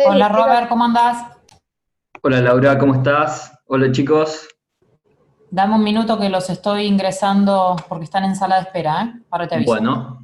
Hola Robert, ¿cómo andás? Hola Laura, ¿cómo estás? Hola chicos. Dame un minuto que los estoy ingresando porque están en sala de espera, ¿eh? Ahora te aviso. Bueno,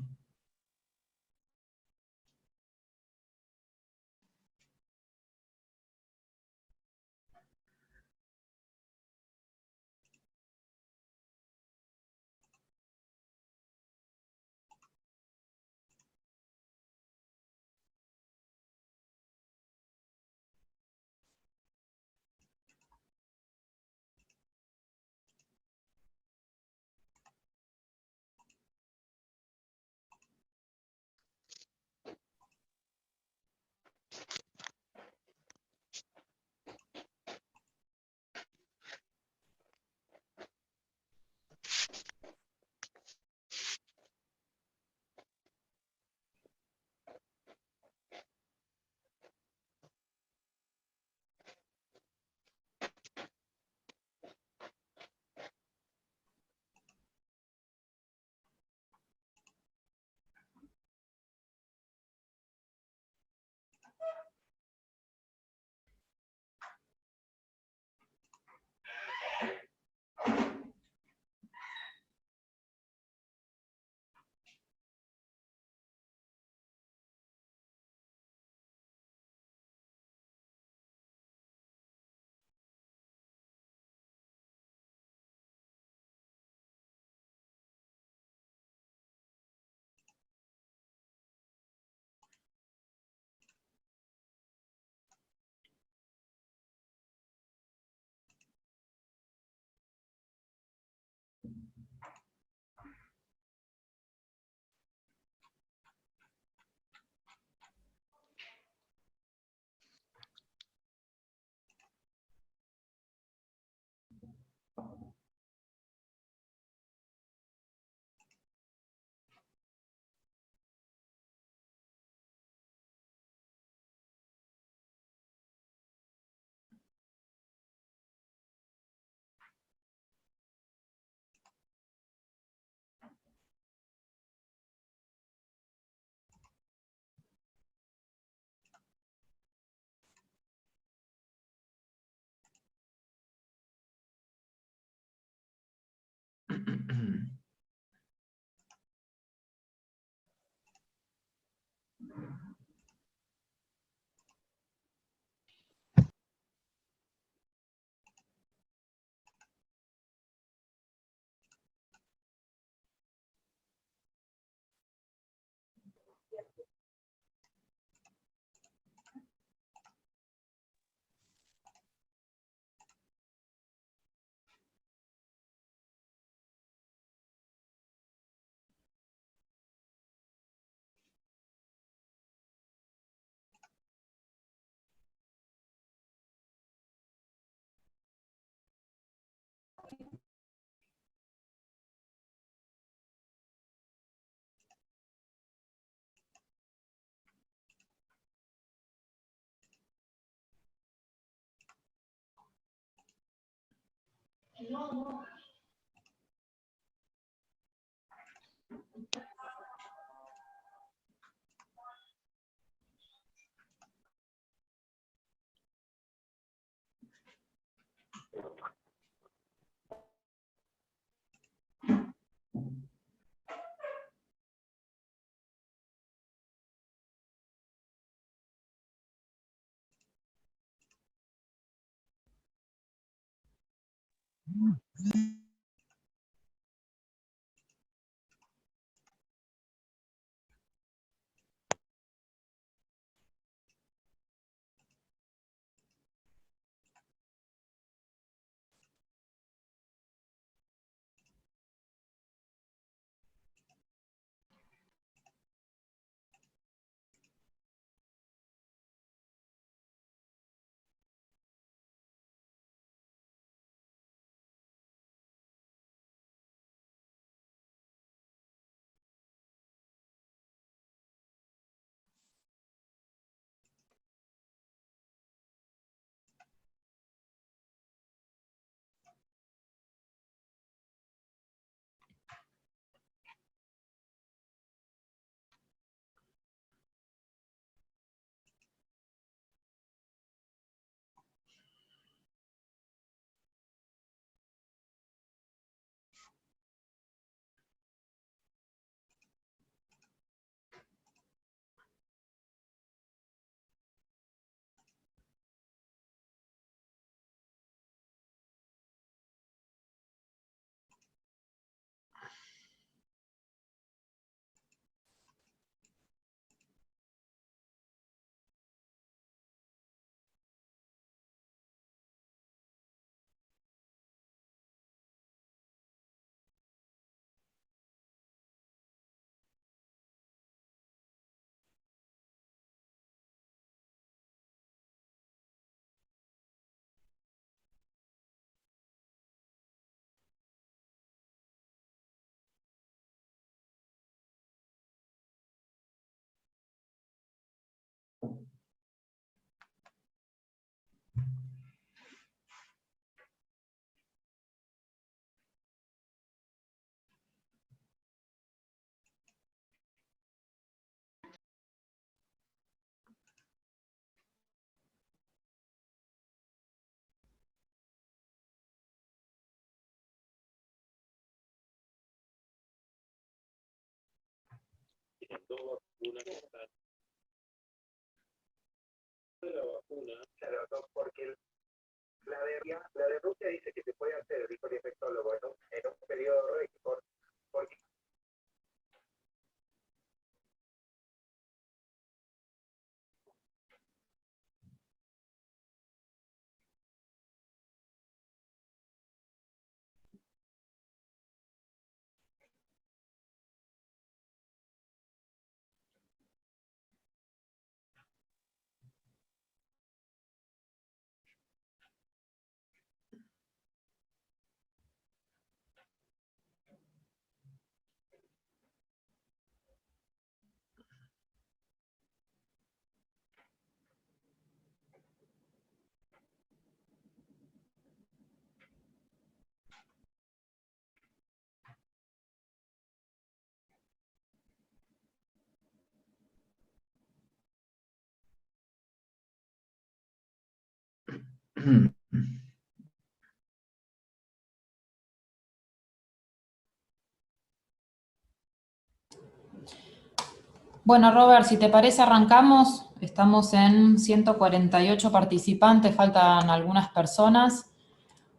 Bueno, Robert, si te parece arrancamos. Estamos en 148 participantes, faltan algunas personas.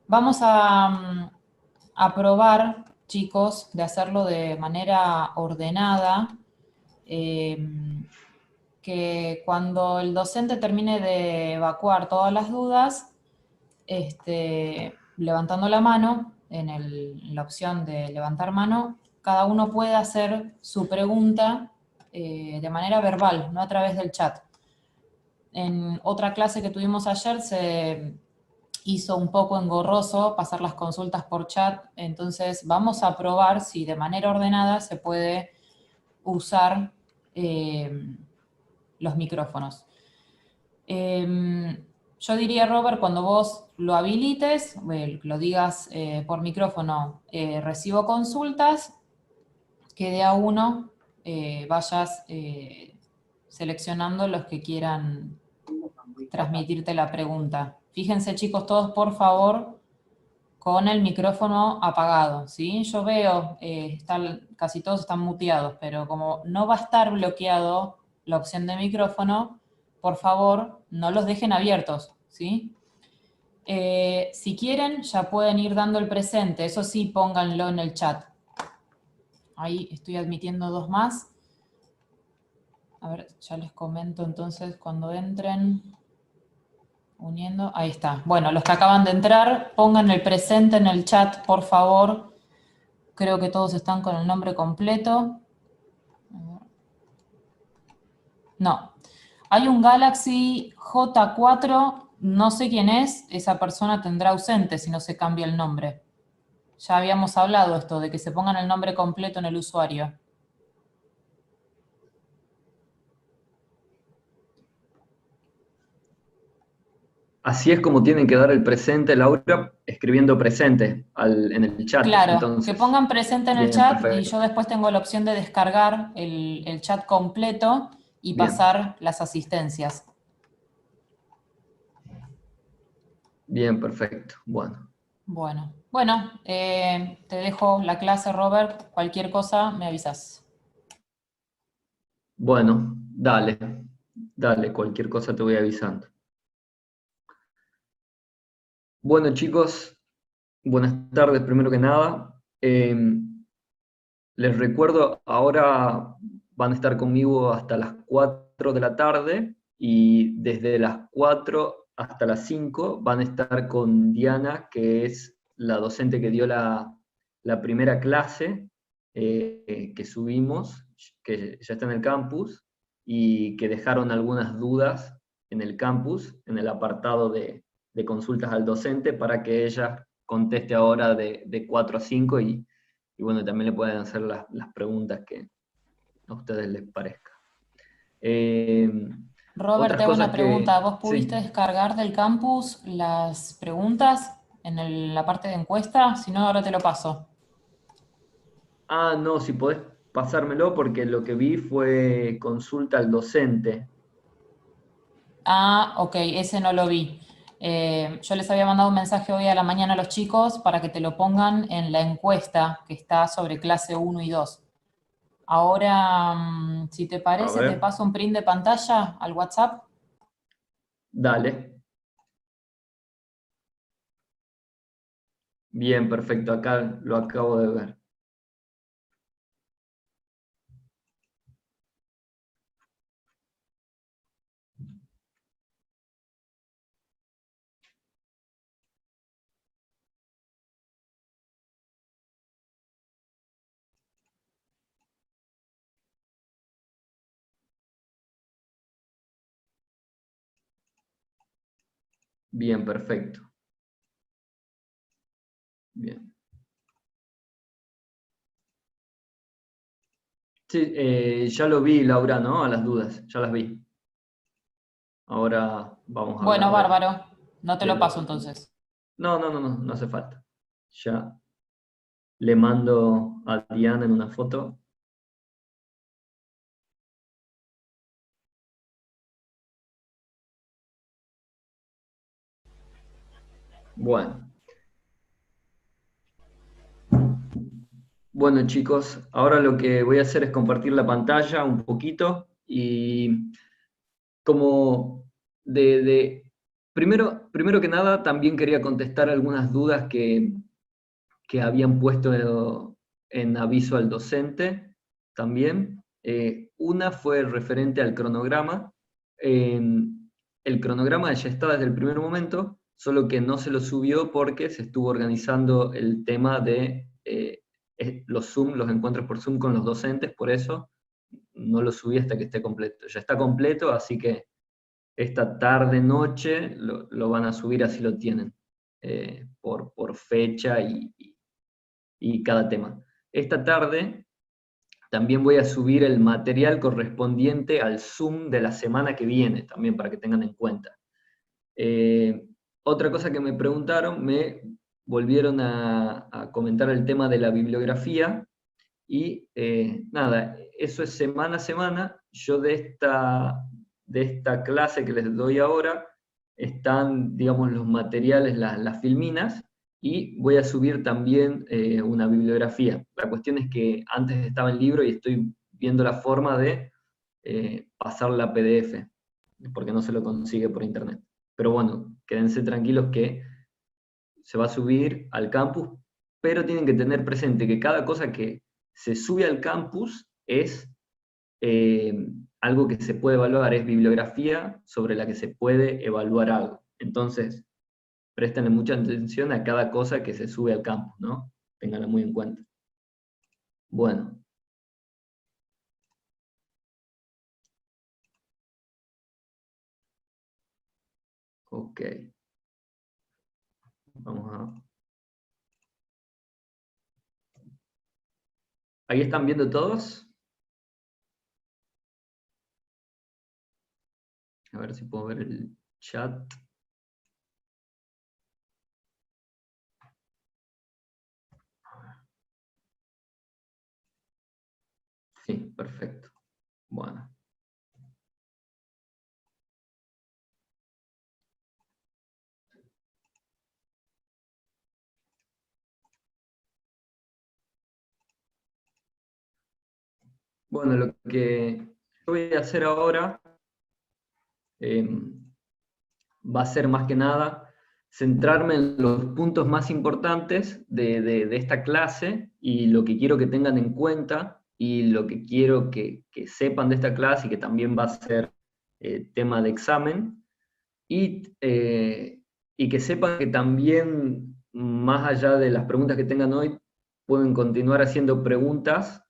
Vamos a probar, chicos, de hacerlo de manera ordenada, que cuando el docente termine de evacuar todas las dudas, levantando la mano, en la opción de levantar mano, cada uno puede hacer su pregunta de manera verbal, no a través del chat. En otra clase que tuvimos ayer se hizo un poco engorroso pasar las consultas por chat, entonces vamos a probar si de manera ordenada se puede usar los micrófonos. Yo diría, Robert, cuando vos lo habilites, lo digas por micrófono, recibo consultas, que de a uno vayas seleccionando los que quieran transmitirte la pregunta. Fíjense, chicos, todos, por favor, con el micrófono apagado, ¿sí? Yo veo, casi todos están muteados, pero como no va a estar bloqueado la opción de micrófono, por favor, no los dejen abiertos, ¿sí? Si quieren, ya pueden ir dando el presente, eso sí, pónganlo en el chat. Ahí estoy admitiendo dos más. A ver, ya les comento entonces cuando entren. Uniendo, ahí está. Bueno, los que acaban de entrar, pongan el presente en el chat, por favor. Creo que todos están con el nombre completo. No. Hay un Galaxy J4, no sé quién es, esa persona tendrá ausente si no se cambia el nombre. Ya habíamos hablado esto, de que se pongan el nombre completo en el usuario. Así es como tienen que dar el presente, Laura, escribiendo presente en el chat. Claro, Entonces, que pongan presente en el bien, chat perfecto. y yo después tengo la opción de descargar el chat completo y Bien. pasar las asistencias. Bien, perfecto. Bueno. Bueno, te dejo la clase, Robert. Cualquier cosa me avisas. Bueno, dale, cualquier cosa te voy avisando. Bueno, chicos, buenas tardes primero que nada. Les recuerdo, ahora van a estar conmigo hasta las 4 de la tarde y desde las 4 hasta las 5 van a estar con Diana, que es la docente que dio la primera clase que subimos, que ya está en el campus, y que dejaron algunas dudas en el campus, en el apartado de consultas al docente, para que ella conteste ahora de 4 a 5 y bueno, también le pueden hacer las preguntas que a ustedes les parezca. Robert, Otras te hago cosas una pregunta. que... ¿Vos pudiste Sí. descargar del campus las preguntas en la parte de encuesta? Si no, ahora te lo paso. Ah, no, si podés pasármelo, porque lo que vi fue consulta al docente. Ah, ok, ese no lo vi. Yo les había mandado un mensaje hoy a la mañana a los chicos para que te lo pongan en la encuesta que está sobre clase 1 y 2. Ahora, si te A parece, te ver, paso un print de pantalla al WhatsApp. dale. Bien, perfecto, acá lo acabo de ver. Bien, perfecto. Bien. Sí, ya lo vi, Laura, ¿no? A las dudas, ya las vi. Ahora vamos a Bueno, hablar bárbaro. No te de lo paso lo... entonces. No hace falta. Ya le mando a Diana en una foto. Bueno, bueno chicos, ahora lo que voy a hacer es compartir la pantalla un poquito y como primero que nada también quería contestar algunas dudas que habían puesto en aviso al docente también. Una fue referente al cronograma. Eh, el cronograma ya está desde el primer momento, solo que no se lo subió porque se estuvo organizando el tema de los Zoom, los encuentros por Zoom con los docentes, por eso no lo subí hasta que esté completo. Ya está completo, así que esta tarde, noche, lo van a subir, así lo tienen, por fecha y cada tema. Esta tarde también voy a subir el material correspondiente al Zoom de la semana que viene, también para que tengan en cuenta. Otra cosa que me preguntaron, me volvieron a comentar el tema de la bibliografía y nada, eso es semana a semana. Yo de esta clase que les doy ahora, están, digamos, los materiales, las filminas, y voy a subir también una bibliografía. La cuestión es que antes estaba en libro y estoy viendo la forma de pasar la PDF, porque no se lo consigue por internet. Pero bueno, quédense tranquilos que se va a subir al campus, pero tienen que tener presente que cada cosa que se sube al campus es eh, algo que se puede evaluar, es bibliografía sobre la que se puede evaluar algo. Entonces, préstenle mucha atención a cada cosa que se sube al campus, ¿no? Ténganla muy en cuenta. Bueno, ok. Vamos a... ¿Ahí están viendo todos? A ver si puedo ver el chat. Sí, perfecto. Bueno. Bueno, lo que yo voy a hacer ahora eh, va a ser más que nada centrarme en los puntos más importantes de esta clase y lo que quiero que tengan en cuenta y lo que quiero que sepan de esta clase y que también va a ser tema de examen y que sepan que también, más allá de las preguntas que tengan hoy, pueden continuar haciendo preguntas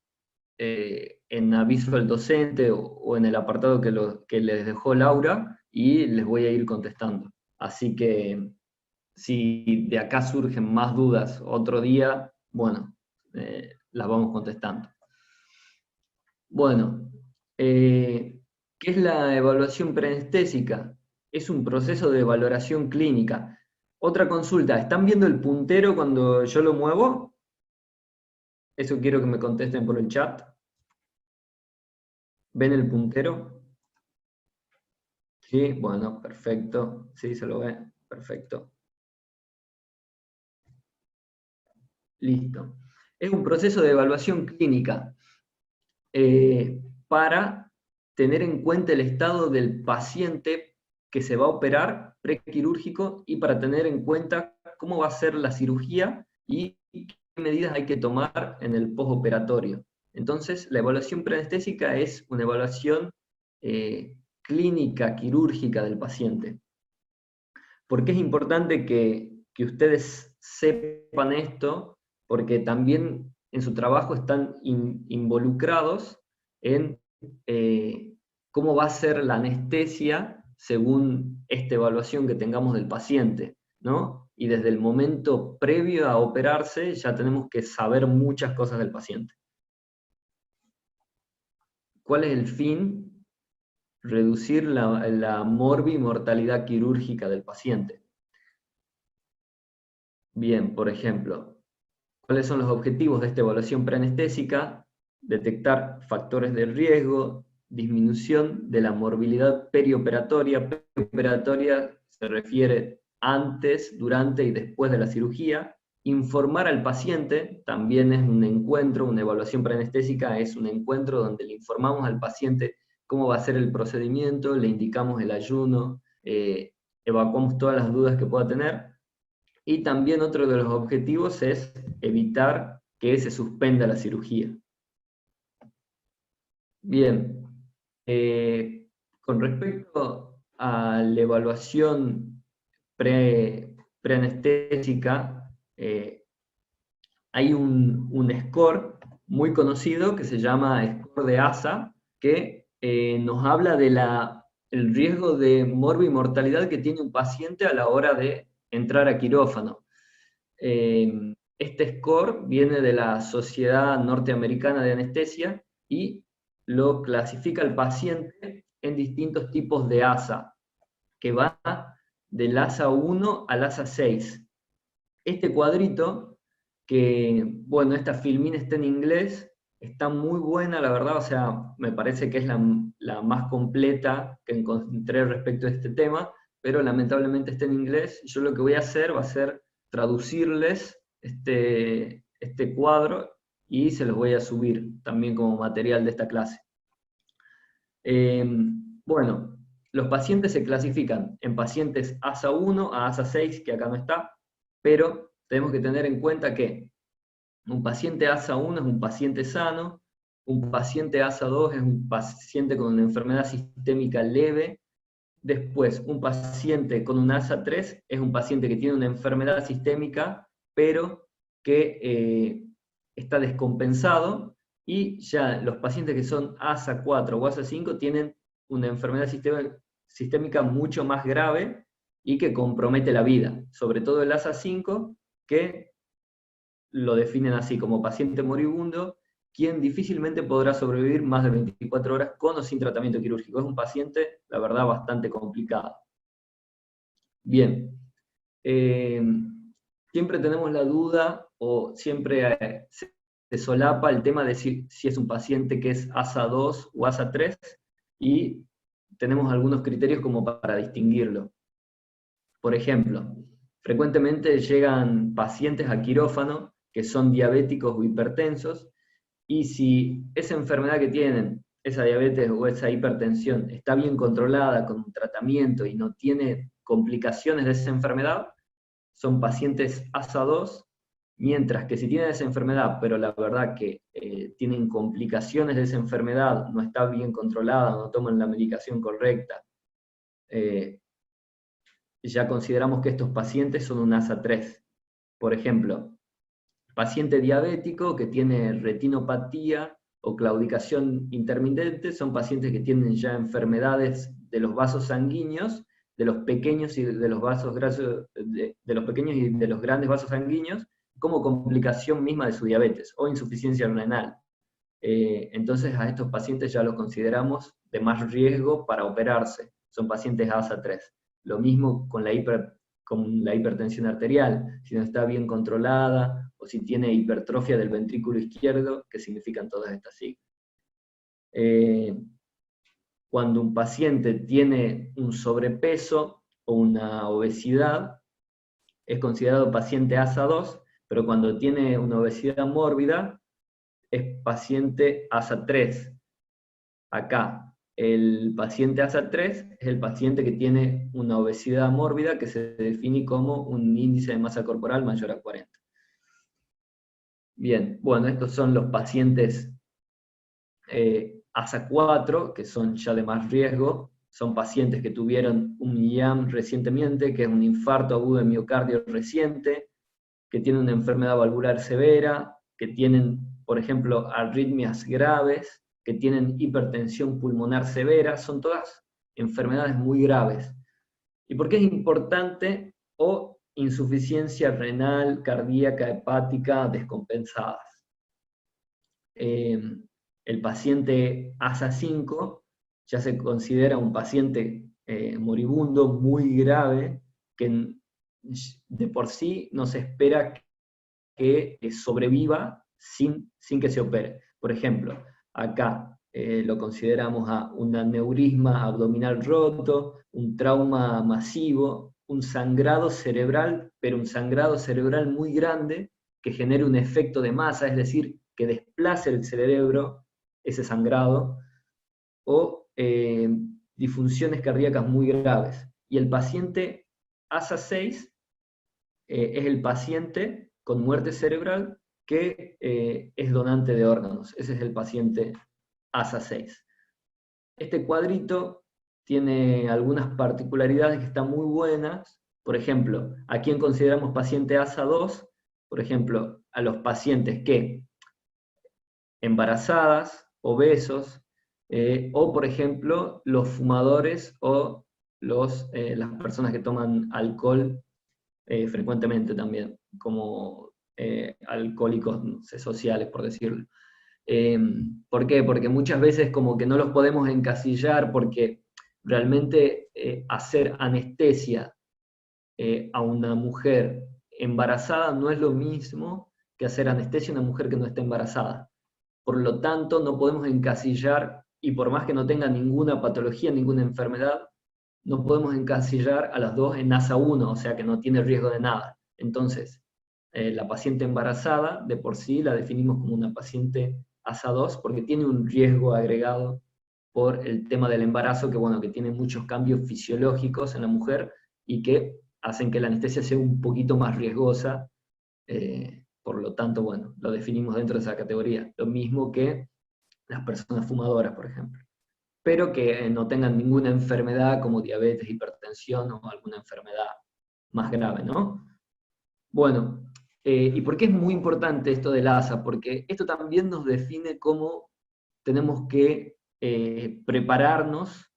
en aviso al docente o en el apartado que les dejó Laura y les voy a ir contestando. Así que si de acá surgen más dudas otro día, bueno, las vamos contestando. Bueno, ¿qué es la evaluación preanestésica? Es un proceso de valoración clínica. Otra consulta, ¿están viendo el puntero cuando yo lo muevo? Eso quiero que me contesten por el chat. ¿Ven el puntero? Sí, bueno, perfecto. Sí, se lo ve. Perfecto. Listo. Es un proceso de evaluación clínica. para tener en cuenta el estado del paciente que se va a operar prequirúrgico y para tener en cuenta cómo va a ser la cirugía y qué medidas hay que tomar en el postoperatorio. Entonces, la evaluación preanestésica es una evaluación clínica, quirúrgica del paciente. ¿Por qué es importante que ustedes sepan esto? Porque también en su trabajo están involucrados en cómo va a ser la anestesia según esta evaluación que tengamos del paciente, ¿no? Y desde el momento previo a operarse ya tenemos que saber muchas cosas del paciente. ¿Cuál es el fin? Reducir la morbimortalidad quirúrgica del paciente. Bien, por ejemplo, ¿cuáles son los objetivos de esta evaluación preanestésica? Detectar factores de riesgo, disminución de la morbilidad perioperatoria. Perioperatoria se refiere antes, durante y después de la cirugía. Informar al paciente, también es un encuentro, una evaluación preanestésica es un encuentro donde le informamos al paciente cómo va a ser el procedimiento, le indicamos el ayuno, evacuamos todas las dudas que pueda tener. Y también otro de los objetivos es evitar que se suspenda la cirugía. Bien, con respecto a la evaluación preanestésica, hay un score muy conocido que se llama score de ASA, que nos habla del riesgo de morbimortalidad que tiene un paciente a la hora de entrar a quirófano. Este score viene de la Sociedad Norteamericana de Anestesia y lo clasifica al paciente en distintos tipos de ASA, que va del ASA 1 al ASA 6. Este cuadrito, que, bueno, esta filmina está en inglés, está muy buena, la verdad, o sea, me parece que es la más completa que encontré respecto a este tema, pero lamentablemente está en inglés. Yo lo que voy a hacer va a ser traducirles este cuadro y se los voy a subir también como material de esta clase. Bueno, los pacientes se clasifican en pacientes ASA 1 a ASA 6, que acá no está, pero tenemos que tener en cuenta que un paciente ASA 1 es un paciente sano, un paciente ASA 2 es un paciente con una enfermedad sistémica leve, después un paciente con un ASA 3 es un paciente que tiene una enfermedad sistémica, pero que está descompensado, y ya los pacientes que son ASA 4 o ASA 5 tienen una enfermedad sistémica mucho más grave y que compromete la vida, sobre todo el ASA 5, que lo definen así como paciente moribundo, quien difícilmente podrá sobrevivir más de 24 horas con o sin tratamiento quirúrgico. Es un paciente, la verdad, bastante complicado. Bien, siempre tenemos la duda, o siempre se solapa el tema de si es un paciente que es ASA 2 o ASA 3, y tenemos algunos criterios como para distinguirlo. Por ejemplo, frecuentemente llegan pacientes a quirófano que son diabéticos o hipertensos, y si esa enfermedad que tienen, esa diabetes o esa hipertensión, está bien controlada con un tratamiento y no tiene complicaciones de esa enfermedad, son pacientes ASA 2, mientras que si tienen esa enfermedad, pero la verdad que tienen complicaciones de esa enfermedad, no está bien controlada, no toman la medicación correcta, ya consideramos que estos pacientes son un ASA 3. Por ejemplo, paciente diabético que tiene retinopatía o claudicación intermitente son pacientes que tienen ya enfermedades de los vasos sanguíneos, de los pequeños y de los vasos grasos, de los pequeños y de los grandes vasos sanguíneos, como complicación misma de su diabetes o insuficiencia renal. Entonces a estos pacientes ya los consideramos de más riesgo para operarse, son pacientes ASA 3. Lo mismo con la hipertensión arterial, si no está bien controlada, o si tiene hipertrofia del ventrículo izquierdo, que significan todas estas siglas. Cuando un paciente tiene un sobrepeso o una obesidad, es considerado paciente ASA 2, pero cuando tiene una obesidad mórbida, es paciente ASA 3. Acá, el paciente ASA 3 es el paciente que tiene una obesidad mórbida que se define como un índice de masa corporal mayor a 40. Bien, bueno, estos son los pacientes ASA 4, que son ya de más riesgo. Son pacientes que tuvieron un IAM recientemente, que es un infarto agudo de miocardio reciente, que tienen una enfermedad valvular severa, que tienen, por ejemplo, arritmias graves, que tienen hipertensión pulmonar severa. Son todas enfermedades muy graves. ¿Y por qué es importante? O insuficiencia renal, cardíaca, hepática, descompensadas. El paciente ASA 5 ya se considera un paciente moribundo muy grave, que de por sí no se espera que sobreviva sin que se opere. Por ejemplo, acá lo consideramos a un aneurisma abdominal roto, un trauma masivo, un sangrado cerebral, pero un sangrado cerebral muy grande que genere un efecto de masa, es decir, que desplace el cerebro, ese sangrado, o disfunciones cardíacas muy graves. Y el paciente ASA 6 es el paciente con muerte cerebral que es donante de órganos. Ese es el paciente ASA 6. Este cuadrito tiene algunas particularidades que están muy buenas. Por ejemplo, ¿a quién consideramos paciente ASA 2? Por ejemplo, a los pacientes que embarazadas, obesos, o por ejemplo, los fumadores o las personas que toman alcohol frecuentemente también, como alcohólicos, no sé, sociales, por decirlo. ¿Por qué? Porque muchas veces como que no los podemos encasillar, porque realmente hacer anestesia a una mujer embarazada no es lo mismo que hacer anestesia a una mujer que no está embarazada. Por lo tanto, no podemos encasillar, y por más que no tenga ninguna patología, ninguna enfermedad, no podemos encasillar a las dos en ASA 1, o sea que no tiene riesgo de nada. Entonces, la paciente embarazada, de por sí, la definimos como una paciente ASA 2, porque tiene un riesgo agregado por el tema del embarazo, que bueno, que tiene muchos cambios fisiológicos en la mujer, y que hacen que la anestesia sea un poquito más riesgosa, por lo tanto, bueno, lo definimos dentro de esa categoría. Lo mismo que las personas fumadoras, por ejemplo. Pero que no tengan ninguna enfermedad como diabetes, hipertensión o alguna enfermedad más grave, ¿no? Bueno, ¿y por qué es muy importante esto del ASA? Porque esto también nos define cómo tenemos que prepararnos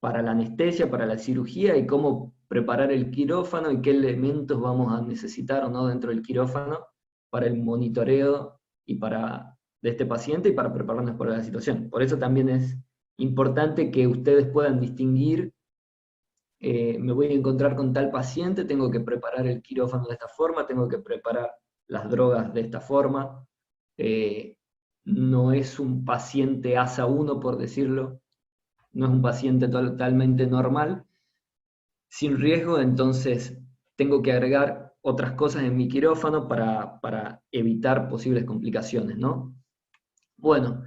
para la anestesia, para la cirugía, y cómo preparar el quirófano y qué elementos vamos a necesitar o no dentro del quirófano para el monitoreo de este paciente y para prepararnos para la situación. Por eso también es importante que ustedes puedan distinguir, me voy a encontrar con tal paciente, tengo que preparar el quirófano de esta forma, tengo que preparar las drogas de esta forma. No es un paciente ASA 1, por decirlo, no es un paciente totalmente normal, sin riesgo, entonces tengo que agregar otras cosas en mi quirófano para evitar posibles complicaciones, ¿no? Bueno,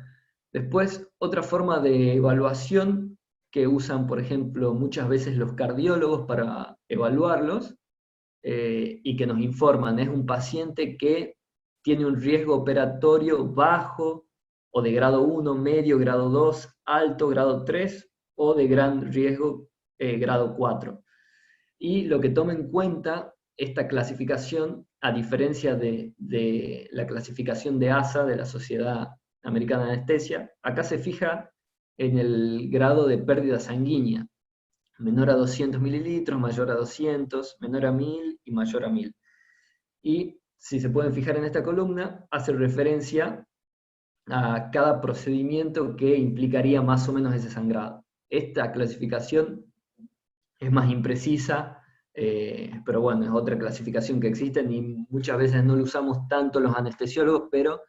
después otra forma de evaluación que usan, por ejemplo, muchas veces los cardiólogos para evaluarlos, y que nos informan, es un paciente que tiene un riesgo operatorio bajo, o de grado 1, medio, grado 2, alto, grado 3, o de gran riesgo, grado 4. Y lo que toma en cuenta esta clasificación, a diferencia de la clasificación de ASA, de la Sociedad Americana de Anestesia, acá se fija en el grado de pérdida sanguínea, menor a 200 mililitros, mayor a 200, menor a 1000 y mayor a 1000. Y si se pueden fijar en esta columna, hace referencia a cada procedimiento que implicaría más o menos ese sangrado. Esta clasificación es más imprecisa, pero bueno, es otra clasificación que existe y muchas veces no lo usamos tanto los anestesiólogos, pero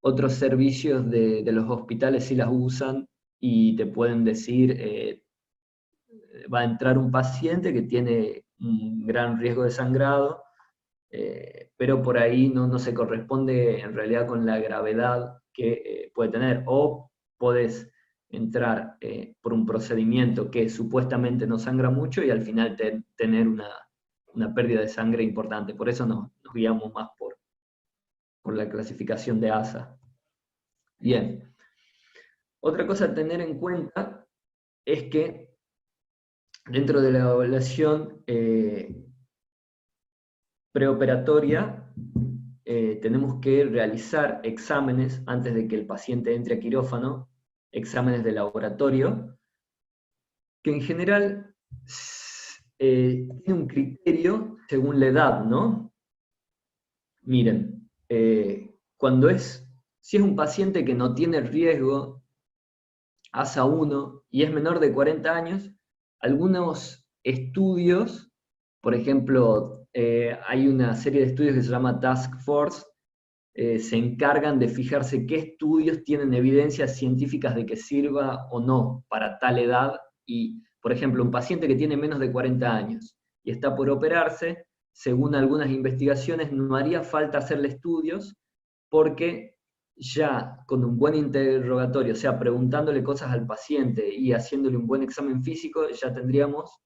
otros servicios de los hospitales sí las usan y te pueden decir, va a entrar un paciente que tiene un gran riesgo de sangrado, pero por ahí no se corresponde en realidad con la gravedad que puede tener, o podés entrar por un procedimiento que supuestamente no sangra mucho y al final tener una pérdida de sangre importante. Por eso nos guiamos más por la clasificación de ASA. Bien. Otra cosa a tener en cuenta es que dentro de la evaluación preoperatoria tenemos que realizar exámenes antes de que el paciente entre a quirófano, exámenes de laboratorio, que en general tiene un criterio según la edad, ¿no? Miren, si es un paciente que no tiene riesgo ASA 1 y es menor de 40 años, algunos estudios, por ejemplo, hay una serie de estudios que se llama Task Force, se encargan de fijarse qué estudios tienen evidencias científicas de que sirva o no para tal edad, y, por ejemplo, un paciente que tiene menos de 40 años y está por operarse, según algunas investigaciones, no haría falta hacerle estudios, porque ya con un buen interrogatorio, o sea, preguntándole cosas al paciente y haciéndole un buen examen físico, ya tendríamos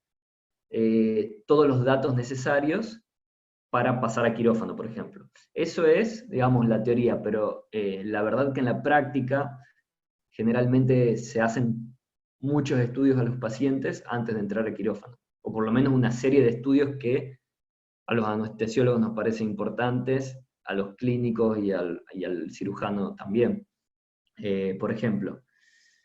todos los datos necesarios para pasar a quirófano, por ejemplo. Eso es, digamos, la teoría, pero la verdad que en la práctica generalmente se hacen muchos estudios a los pacientes antes de entrar a quirófano, o por lo menos una serie de estudios que a los anestesiólogos nos parecen importantes, a los clínicos y al cirujano también. Por ejemplo,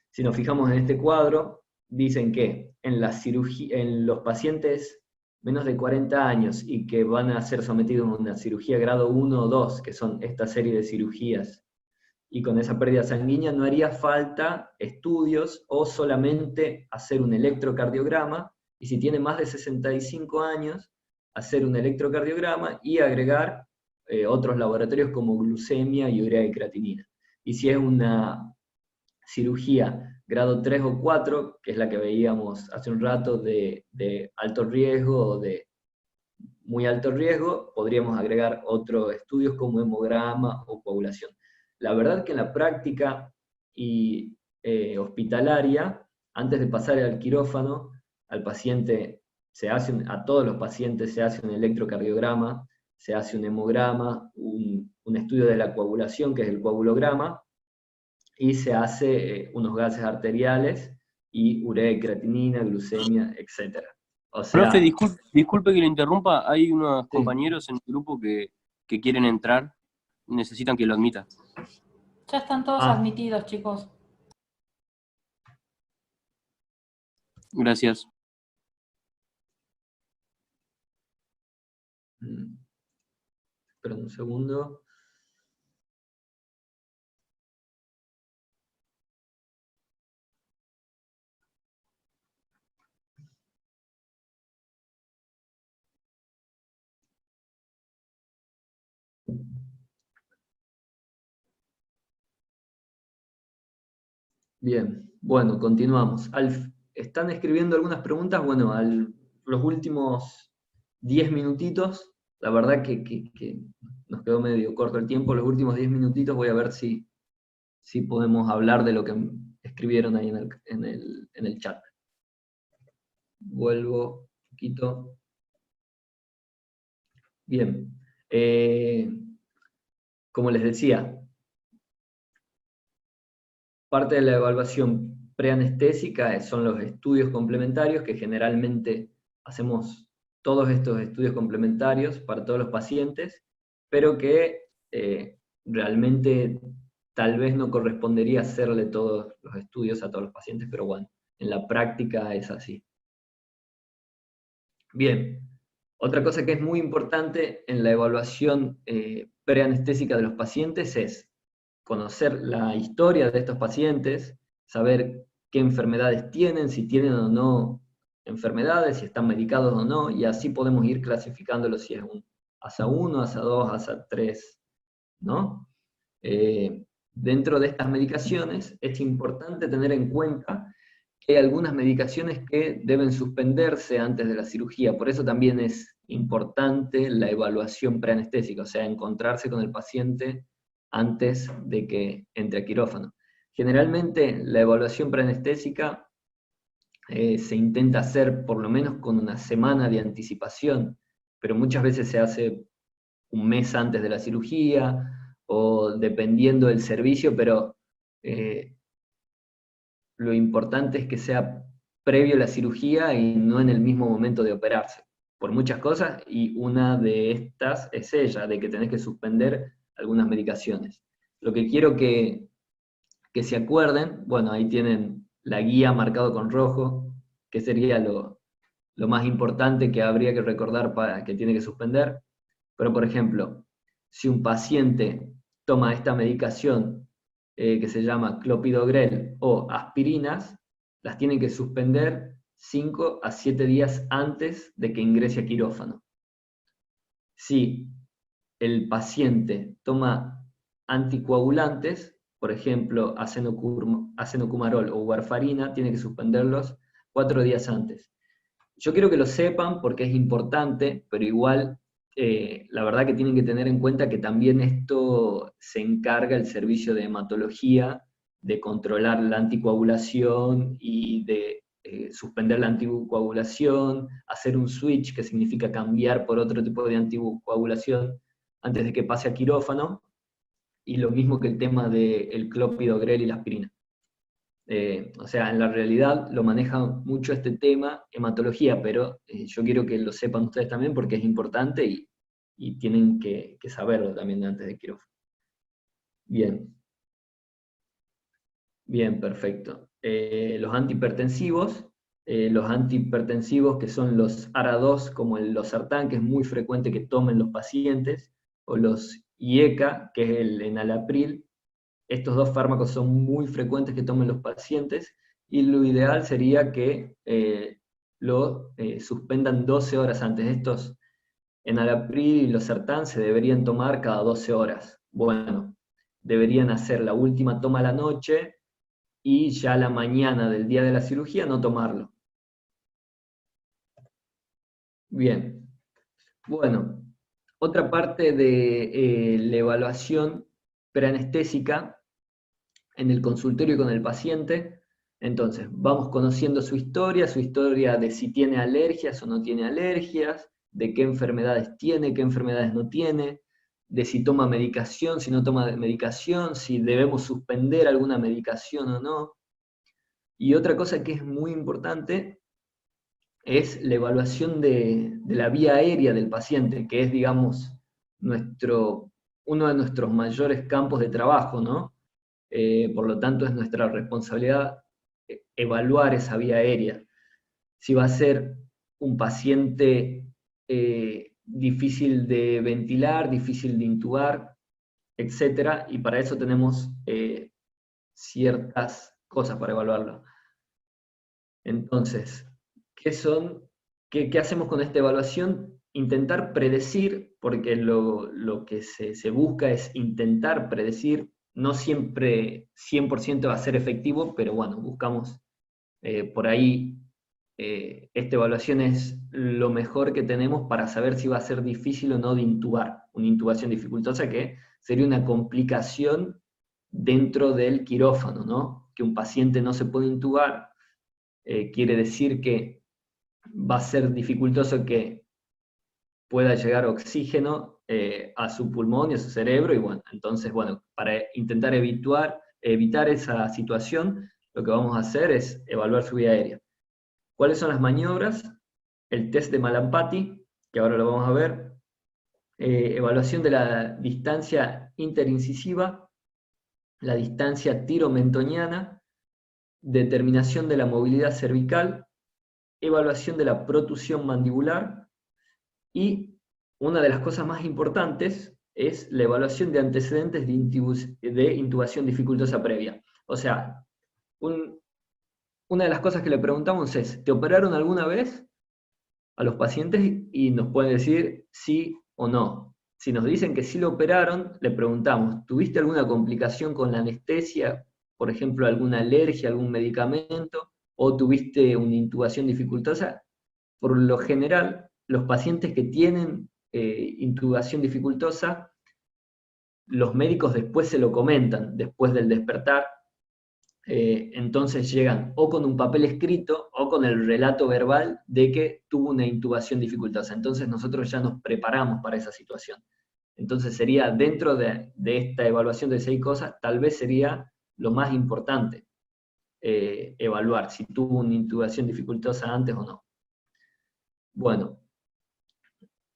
si nos fijamos en este cuadro, dicen que en los pacientes menos de 40 años y que van a ser sometidos a una cirugía grado 1 o 2, que son esta serie de cirugías, y con esa pérdida sanguínea no haría falta estudios o solamente hacer un electrocardiograma, y si tiene más de 65 años, hacer un electrocardiograma y agregar otros laboratorios como glucemia y urea y creatinina. Y si es una cirugía grado 3 o 4, que es la que veíamos hace un rato de alto riesgo o de muy alto riesgo, podríamos agregar otros estudios como hemograma o coagulación. La verdad que en la práctica y hospitalaria, antes de pasar al quirófano, al paciente a todos los pacientes se hace un electrocardiograma, se hace un hemograma, un estudio de la coagulación, que es el coagulograma, y se hace unos gases arteriales y urea y creatinina, glucemia, etc. O sea, profe, disculpe que le interrumpa, hay unos compañeros en el grupo que quieren entrar, necesitan que lo admita. Ya están todos admitidos, chicos. Gracias. Espera un segundo. Bien, bueno, continuamos. Están escribiendo algunas preguntas, bueno, los últimos 10 minutitos, la verdad que nos quedó medio corto el tiempo, los últimos 10 minutitos voy a ver si podemos hablar de lo que escribieron ahí en el chat. Vuelvo un poquito. Bien, como les decía, parte de la evaluación preanestésica son los estudios complementarios, que generalmente hacemos todos estos estudios complementarios para todos los pacientes, pero que realmente tal vez no correspondería hacerle todos los estudios a todos los pacientes, pero bueno, en la práctica es así. Bien, otra cosa que es muy importante en la evaluación preanestésica de los pacientes es conocer la historia de estos pacientes, saber qué enfermedades tienen, si tienen o no enfermedades, si están medicados o no, y así podemos ir clasificándolos si es un ASA 1, ASA 2, ASA 3, ¿no? Dentro de estas medicaciones es importante tener en cuenta que hay algunas medicaciones que deben suspenderse antes de la cirugía, por eso también es importante la evaluación preanestésica, o sea, encontrarse con el paciente antes de que entre a quirófano. Generalmente la evaluación preanestésica se intenta hacer por lo menos con una semana de anticipación, pero muchas veces se hace un mes antes de la cirugía, o dependiendo del servicio, pero lo importante es que sea previo a la cirugía y no en el mismo momento de operarse, por muchas cosas, y una de estas es ella, de que tenés que suspender algunas medicaciones. Lo que quiero que se acuerden, bueno, ahí tienen la guía marcado con rojo, que sería lo más importante que habría que recordar para que tiene que suspender. Pero, por ejemplo, si un paciente toma esta medicación que se llama clopidogrel o aspirinas, las tienen que suspender 5 a 7 días antes de que ingrese a quirófano. Si el paciente toma anticoagulantes, por ejemplo, acenocumarol o warfarina, tiene que suspenderlos 4 días antes. Yo quiero que lo sepan porque es importante, pero igual la verdad que tienen que tener en cuenta que también esto se encarga el servicio de hematología de controlar la anticoagulación y de suspender la anticoagulación, hacer un switch, que significa cambiar por otro tipo de anticoagulación antes de que pase a quirófano, y lo mismo que el tema del clopidogrel y la aspirina. O sea, en la realidad lo maneja mucho este tema, hematología, pero yo quiero que lo sepan ustedes también porque es importante y tienen que saberlo también antes de quirófano. Bien. Bien, perfecto. Los antihipertensivos que son los ARA2, como el losartán, que es muy frecuente que tomen los pacientes, o los IECA, que es el enalapril. Estos dos fármacos son muy frecuentes que tomen los pacientes, y lo ideal sería que lo suspendan 12 horas antes. Estos enalapril y losartán se deberían tomar cada 12 horas. Bueno, deberían hacer la última toma a la noche, y ya a la mañana del día de la cirugía no tomarlo. Bien. Bueno, otra parte de la evaluación preanestésica en el consultorio con el paciente. Entonces, vamos conociendo su historia de si tiene alergias o no tiene alergias, de qué enfermedades tiene, qué enfermedades no tiene, de si toma medicación, si no toma medicación, si debemos suspender alguna medicación o no. Y otra cosa que es muy importante es la evaluación de la vía aérea del paciente, que es, digamos, uno de nuestros mayores campos de trabajo, ¿no? Por lo tanto, es nuestra responsabilidad evaluar esa vía aérea. Si va a ser un paciente difícil de ventilar, difícil de intubar, etc. Y para eso tenemos ciertas cosas para evaluarlo. Entonces, ¿qué hacemos con esta evaluación? Intentar predecir, porque lo que se busca es intentar predecir. No siempre 100% va a ser efectivo, pero bueno, buscamos por ahí. Esta evaluación es lo mejor que tenemos para saber si va a ser difícil o no de intubar. Una intubación dificultosa que sería una complicación dentro del quirófano, ¿no? Que un paciente no se puede intubar, quiere decir que va a ser dificultoso que pueda llegar oxígeno a su pulmón y a su cerebro, y bueno, entonces, bueno, para intentar evitar esa situación, lo que vamos a hacer es evaluar su vía aérea. ¿Cuáles son las maniobras? El test de Malampati, que ahora lo vamos a ver, evaluación de la distancia interincisiva, la distancia tiromentoniana, determinación de la movilidad cervical, evaluación de la protusión mandibular, y una de las cosas más importantes es la evaluación de antecedentes de intubación dificultosa previa. O sea, una de las cosas que le preguntamos es, ¿te operaron alguna vez a los pacientes? Y nos pueden decir sí o no. Si nos dicen que sí lo operaron, le preguntamos, ¿tuviste alguna complicación con la anestesia? Por ejemplo, alguna alergia, algún medicamento, o tuviste una intubación dificultosa. Por lo general, los pacientes que tienen intubación dificultosa los médicos después se lo comentan, después del despertar. Entonces llegan o con un papel escrito o con el relato verbal de que tuvo una intubación dificultosa. Entonces nosotros ya nos preparamos para esa situación. Entonces sería, dentro de esta evaluación de 6 cosas, tal vez sería lo más importante, evaluar si tuvo una intubación dificultosa antes o no. Bueno,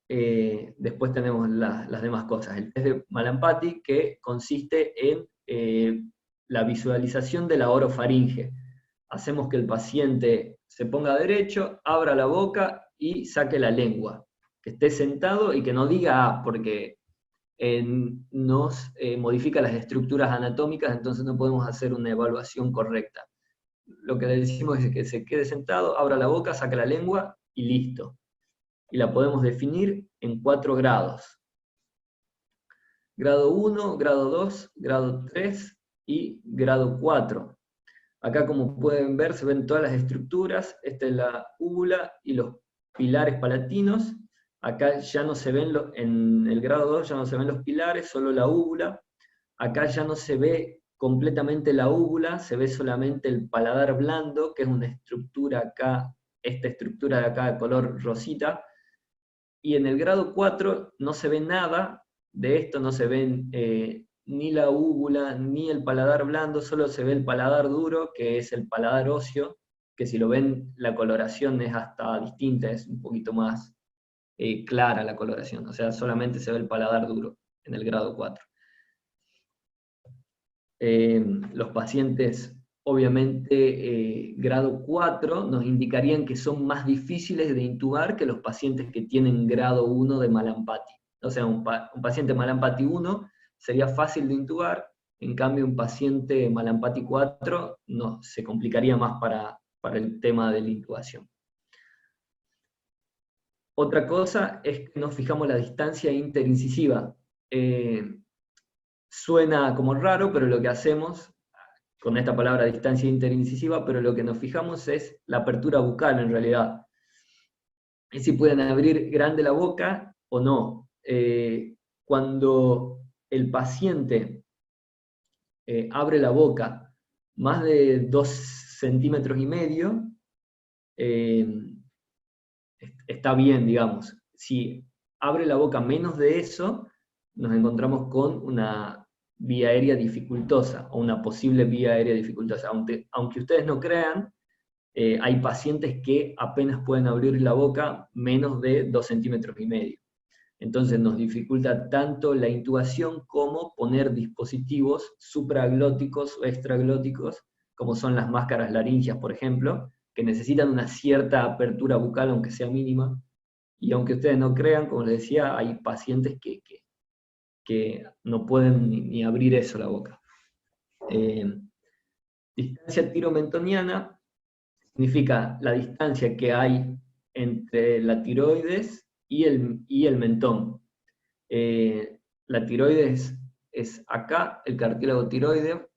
después tenemos las demás cosas. El test de Malampati, que consiste en la visualización de la orofaringe. Hacemos que el paciente se ponga derecho, abra la boca y saque la lengua. Que esté sentado y que no diga "ah", porque nos modifica las estructuras anatómicas, entonces no podemos hacer una evaluación correcta. Lo que le decimos es que se quede sentado, abra la boca, saque la lengua y listo. Y la podemos definir en 4 grados. Grado 1, grado 2, grado 3 y grado 4. Acá, como pueden ver, se ven todas las estructuras. Esta es la úvula y los pilares palatinos. Acá ya no se ven, en el grado 2 ya no se ven los pilares, solo la úvula. Acá ya no se ve completamente la úvula, se ve solamente el paladar blando, que es una estructura acá, esta estructura de acá de color rosita. Y en el grado 4 no se ve nada de esto, no se ven ni la úvula, ni el paladar blando, solo se ve el paladar duro, que es el paladar óseo, que si lo ven, la coloración es hasta distinta, es un poquito más clara la coloración, o sea, solamente se ve el paladar duro en el grado 4. Los pacientes, obviamente, grado 4 nos indicarían que son más difíciles de intubar que los pacientes que tienen grado 1 de Malampati. O sea, un paciente Malampati 1 sería fácil de intubar, en cambio un paciente Malampati 4 no, se complicaría más para el tema de la intubación. Otra cosa es que nos fijamos la distancia interincisiva. Suena como raro, pero lo que hacemos con esta palabra distancia interincisiva, pero lo que nos fijamos es la apertura bucal en realidad. Es si pueden abrir grande la boca o no. Cuando el paciente abre la boca más de 2,5 centímetros, está bien, digamos. Si abre la boca menos de eso, nos encontramos con una vía aérea dificultosa, o una posible vía aérea dificultosa. Aunque ustedes no crean, hay pacientes que apenas pueden abrir la boca menos de 2,5 centímetros. Entonces nos dificulta tanto la intubación como poner dispositivos supraglóticos o extraglóticos, como son las máscaras laringias, por ejemplo, que necesitan una cierta apertura bucal, aunque sea mínima. Y aunque ustedes no crean, como les decía, hay pacientes que no pueden ni abrir eso, la boca. Distancia tiromentoniana significa la distancia que hay entre la tiroides y el mentón. La tiroides es acá, el cartílago tiroideo,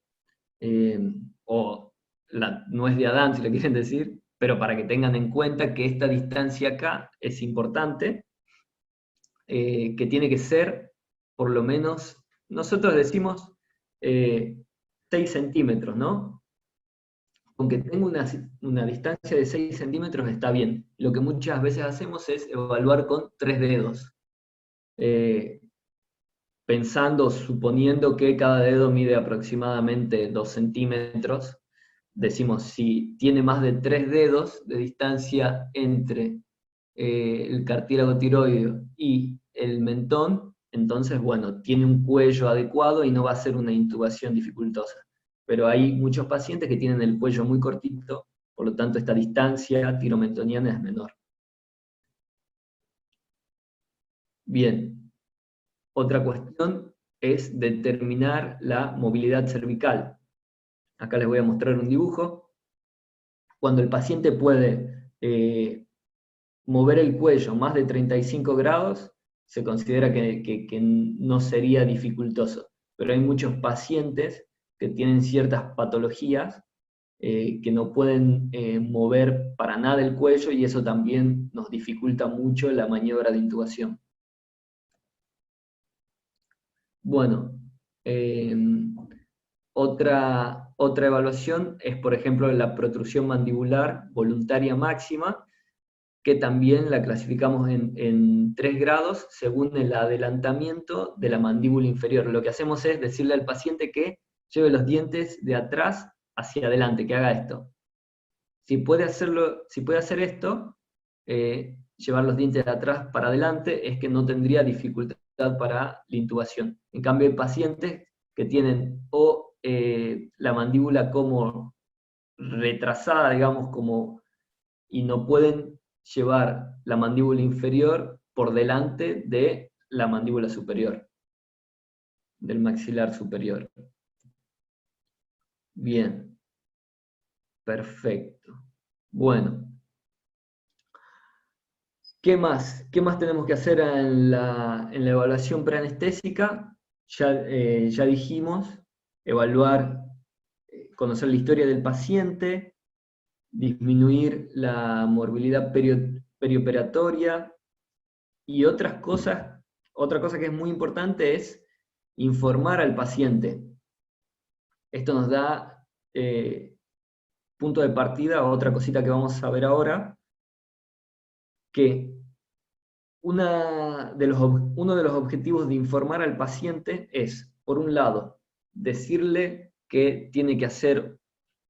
o la nuez de Adán, si lo quieren decir, pero para que tengan en cuenta que esta distancia acá es importante, que tiene que ser por lo menos, nosotros decimos 6 centímetros, ¿no? Aunque tenga una distancia de 6 centímetros está bien. Lo que muchas veces hacemos es evaluar con 3 dedos. Pensando, suponiendo que cada dedo mide aproximadamente 2 centímetros, decimos, si tiene más de 3 dedos de distancia entre el cartílago tiroideo y el mentón, entonces, bueno, tiene un cuello adecuado y no va a ser una intubación dificultosa. Pero hay muchos pacientes que tienen el cuello muy cortito, por lo tanto esta distancia tiromentoniana es menor. Bien, otra cuestión es determinar la movilidad cervical. Acá les voy a mostrar un dibujo. Cuando el paciente puede mover el cuello más de 35 grados, se considera que no sería dificultoso. Pero hay muchos pacientes que tienen ciertas patologías que no pueden mover para nada el cuello, y eso también nos dificulta mucho la maniobra de intubación. Bueno, Otra evaluación es, por ejemplo, la protrusión mandibular voluntaria máxima, que también la clasificamos en 3 grados según el adelantamiento de la mandíbula inferior. Lo que hacemos es decirle al paciente que lleve los dientes de atrás hacia adelante, que haga esto. Si puede hacer esto, llevar los dientes de atrás para adelante, es que no tendría dificultad para la intubación. En cambio, hay pacientes que tienen o la mandíbula como retrasada, digamos, y no pueden llevar la mandíbula inferior por delante de la mandíbula superior, del maxilar superior. Bien, perfecto. Bueno, ¿qué más? ¿Qué más tenemos que hacer en la evaluación preanestésica? Ya dijimos, evaluar, conocer la historia del paciente, disminuir la morbilidad perioperatoria, y otra cosa que es muy importante es informar al paciente. Esto nos da punto de partida a otra cosita que vamos a ver ahora, que uno de los objetivos de informar al paciente es, por un lado, decirle que tiene que hacer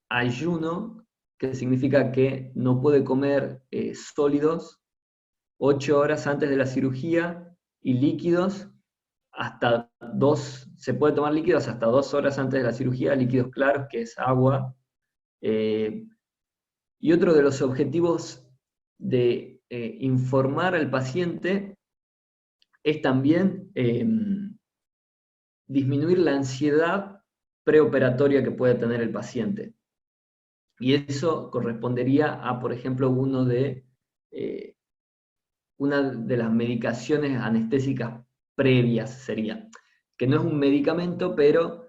ayuno, que significa que no puede comer sólidos 8 horas antes de la cirugía, y líquidos se puede tomar líquidos hasta 2 horas antes de la cirugía, líquidos claros, que es agua. Y otro de los objetivos de informar al paciente es también disminuir la ansiedad preoperatoria que puede tener el paciente. Y eso correspondería a, por ejemplo, una de las medicaciones anestésicas previas sería, que no es un medicamento, pero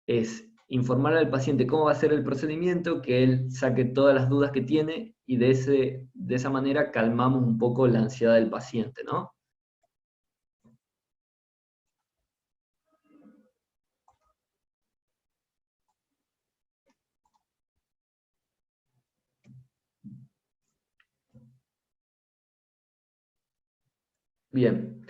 es informar al paciente cómo va a ser el procedimiento, que él saque todas las dudas que tiene, y de esa manera calmamos un poco la ansiedad del paciente, ¿no? Bien.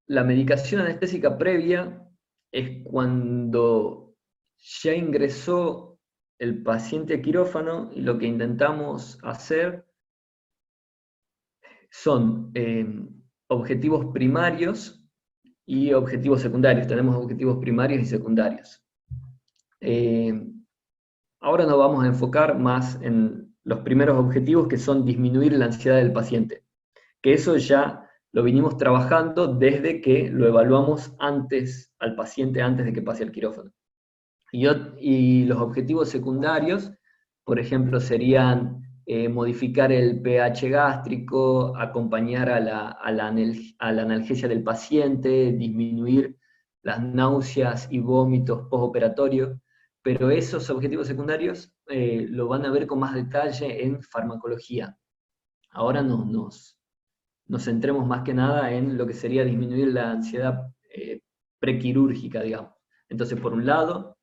La medicación anestésica previa es cuando ya ingresó el paciente a quirófano, y lo que intentamos hacer son objetivos primarios y objetivos secundarios. Tenemos objetivos primarios y secundarios. Ahora nos vamos a enfocar más en los primeros objetivos, que son disminuir la ansiedad del paciente, que eso ya lo vinimos trabajando desde que lo evaluamos al paciente antes de que pase al quirófano. Y los objetivos secundarios, por ejemplo, serían modificar el pH gástrico, acompañar a la analgesia del paciente, disminuir las náuseas y vómitos postoperatorios, pero esos objetivos secundarios lo van a ver con más detalle en farmacología. Ahora nos centremos más que nada en lo que sería disminuir la ansiedad prequirúrgica, digamos. Entonces, por un lado,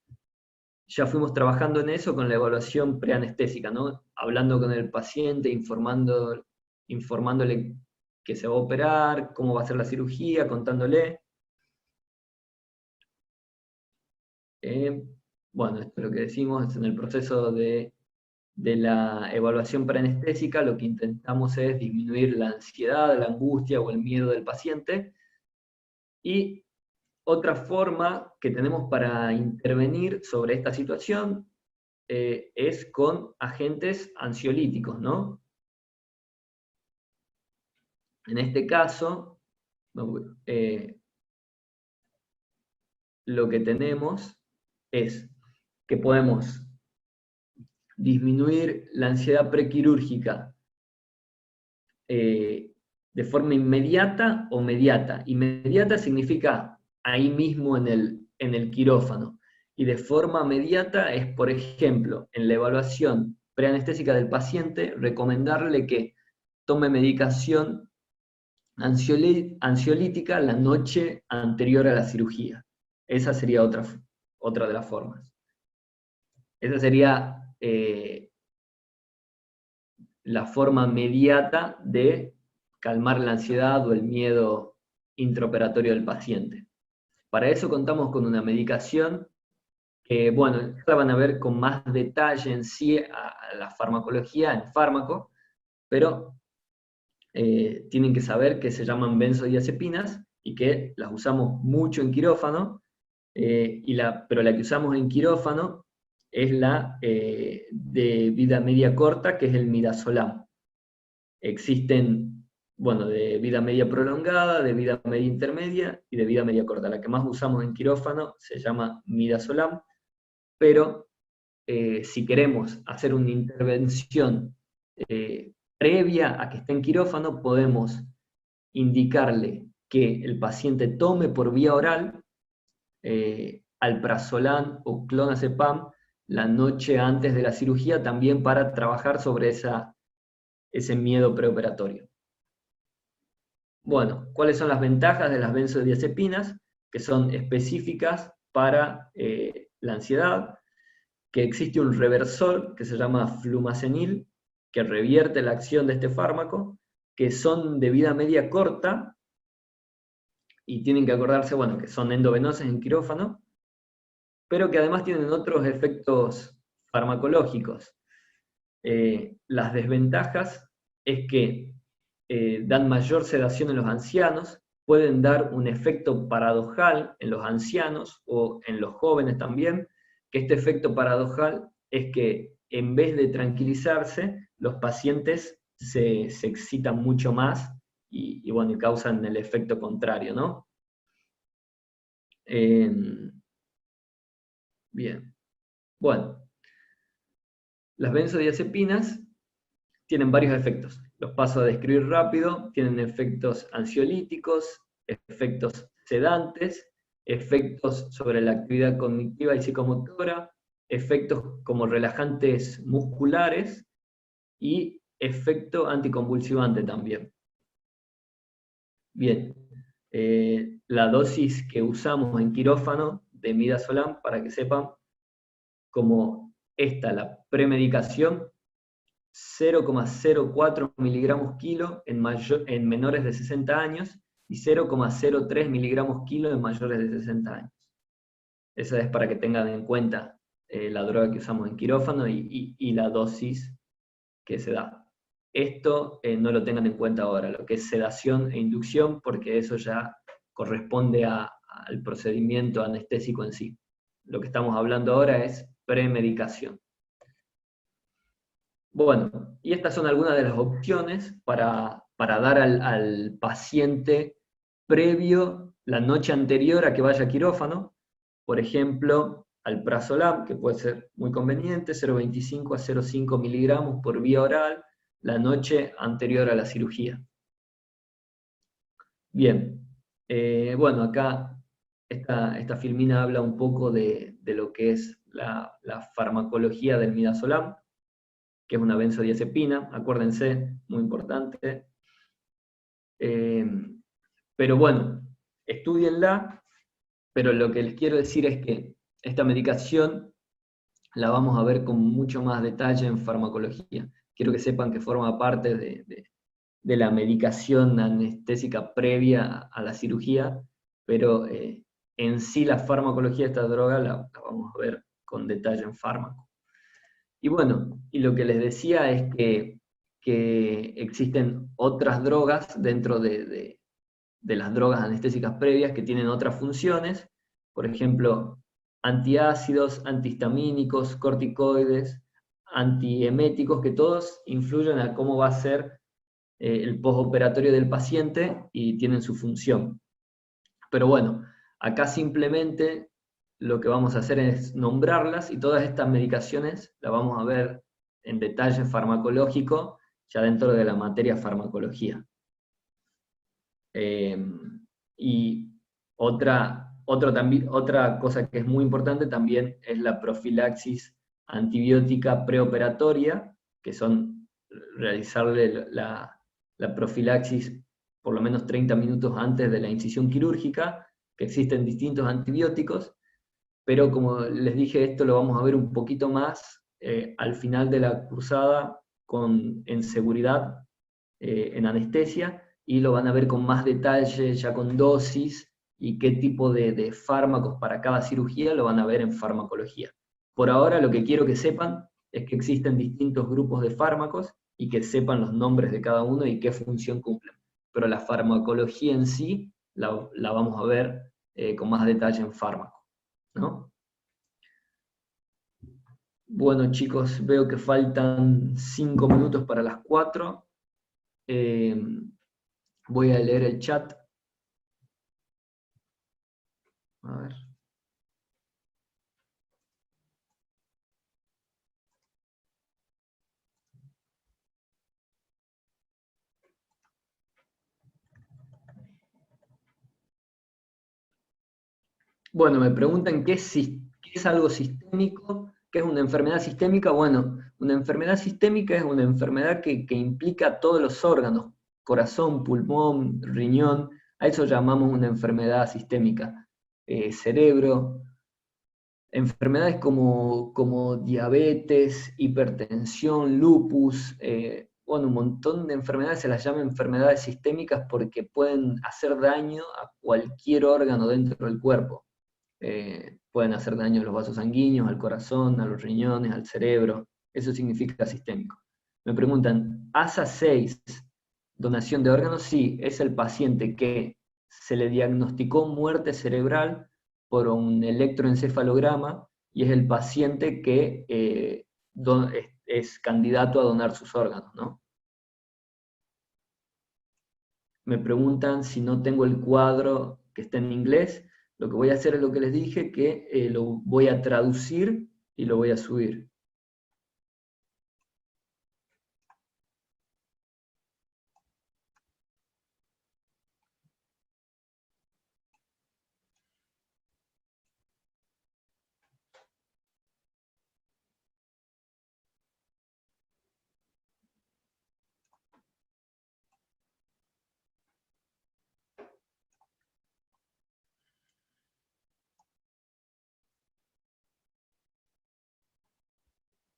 ya fuimos trabajando en eso con la evaluación preanestésica, ¿no? Hablando con el paciente, informándole que se va a operar, cómo va a ser la cirugía, contándole. Bueno, esto es lo que decimos, en el proceso de la evaluación preanestésica, lo que intentamos es disminuir la ansiedad, la angustia o el miedo del paciente. Y otra forma que tenemos para intervenir sobre esta situación es con agentes ansiolíticos, ¿no? En este caso, lo que tenemos es que podemos disminuir la ansiedad prequirúrgica de forma inmediata o mediata. Inmediata significa ahí mismo en el quirófano. Y de forma mediata es, por ejemplo, en la evaluación preanestésica del paciente, recomendarle que tome medicación ansiolítica la noche anterior a la cirugía. Esa sería otra de las formas. Esa sería la forma mediata de calmar la ansiedad o el miedo intraoperatorio del paciente. Para eso contamos con una medicación que, bueno, la van a ver con más detalle en sí a la farmacología, en fármaco, pero tienen que saber que se llaman benzodiazepinas y que las usamos mucho en quirófano, pero la que usamos en quirófano es la de vida media corta, que es el midazolam. Existen, bueno, de vida media prolongada, de vida media intermedia y de vida media corta. La que más usamos en quirófano se llama midazolam, pero si queremos hacer una intervención previa a que esté en quirófano, podemos indicarle que el paciente tome por vía oral alprazolam o clonazepam la noche antes de la cirugía, también para trabajar sobre ese miedo preoperatorio. Bueno, ¿cuáles son las ventajas de las benzodiazepinas? Que son específicas para la ansiedad, que existe un reversor que se llama flumazenil, que revierte la acción de este fármaco, que son de vida media corta, y tienen que acordarse, bueno, que son endovenosas en quirófano, pero que además tienen otros efectos farmacológicos. Las desventajas es que dan mayor sedación en los ancianos, pueden dar un efecto paradojal en los ancianos o en los jóvenes también, que este efecto paradojal es que en vez de tranquilizarse, los pacientes se excitan mucho más y bueno, y causan el efecto contrario, ¿no? Bien. Bueno, las benzodiazepinas tienen varios efectos. Los paso a describir rápido. Tienen efectos ansiolíticos, efectos sedantes, efectos sobre la actividad cognitiva y psicomotora, efectos como relajantes musculares y efecto anticonvulsivante también. Bien, la dosis que usamos en quirófano de midazolam, para que sepan, como esta, la premedicación, 0,04 miligramos kilo en menores de 60 años y 0,03 miligramos kilo en mayores de 60 años. Esa es para que tengan en cuenta la droga que usamos en quirófano y la dosis que se da. Esto no lo tengan en cuenta ahora, lo que es sedación e inducción, porque eso ya corresponde al procedimiento anestésico en sí. Lo que estamos hablando ahora es premedicación. Bueno, y estas son algunas de las opciones para dar al paciente previo, la noche anterior a que vaya a quirófano. Por ejemplo, alprazolam, que puede ser muy conveniente, 0,25 a 0,5 miligramos por vía oral, la noche anterior a la cirugía. Bien, bueno, acá esta filmina habla un poco de lo que es la farmacología del midazolam, que es una benzodiazepina, acuérdense, muy importante. Pero bueno, estúdienla, pero lo que les quiero decir es que esta medicación la vamos a ver con mucho más detalle en farmacología. Quiero que sepan que forma parte de la medicación anestésica previa a la cirugía, pero en sí la farmacología de esta droga la vamos a ver con detalle en fármaco. Y bueno, y lo que les decía es que existen otras drogas dentro de las drogas anestésicas previas que tienen otras funciones, por ejemplo, antiácidos, antihistamínicos, corticoides, antieméticos, que todos influyen a cómo va a ser el postoperatorio del paciente y tienen su función. Pero bueno, acá simplemente lo que vamos a hacer es nombrarlas, y todas estas medicaciones las vamos a ver en detalle farmacológico ya dentro de la materia farmacología. Y otra cosa que es muy importante también es la profilaxis antibiótica preoperatoria, que son realizarle la profilaxis por lo menos 30 minutos antes de la incisión quirúrgica, que existen distintos antibióticos, pero como les dije, esto lo vamos a ver un poquito más al final de la cursada en seguridad, en anestesia, y lo van a ver con más detalle, ya con dosis, y qué tipo de fármacos para cada cirugía lo van a ver en farmacología. Por ahora lo que quiero que sepan es que existen distintos grupos de fármacos y que sepan los nombres de cada uno y qué función cumplen. Pero la farmacología en sí la vamos a ver con más detalle en fármaco, ¿no? Bueno, chicos, veo que faltan 5 minutos para las 4. Voy a leer el chat. A ver. Bueno, me preguntan qué es algo sistémico, qué es una enfermedad sistémica. Bueno, una enfermedad sistémica es una enfermedad que implica a todos los órganos, corazón, pulmón, riñón, a eso llamamos una enfermedad sistémica. Cerebro, enfermedades como diabetes, hipertensión, lupus, bueno, un montón de enfermedades se las llama enfermedades sistémicas porque pueden hacer daño a cualquier órgano dentro del cuerpo. Pueden hacer daño a los vasos sanguíneos, al corazón, a los riñones, al cerebro. Eso significa sistémico. Me preguntan, ASA 6, donación de órganos, sí, es el paciente que se le diagnosticó muerte cerebral por un electroencefalograma y es el paciente que es candidato a donar sus órganos, ¿no? Me preguntan si no tengo el cuadro que está en inglés. Lo que voy a hacer es lo que les dije, que lo voy a traducir y lo voy a subir.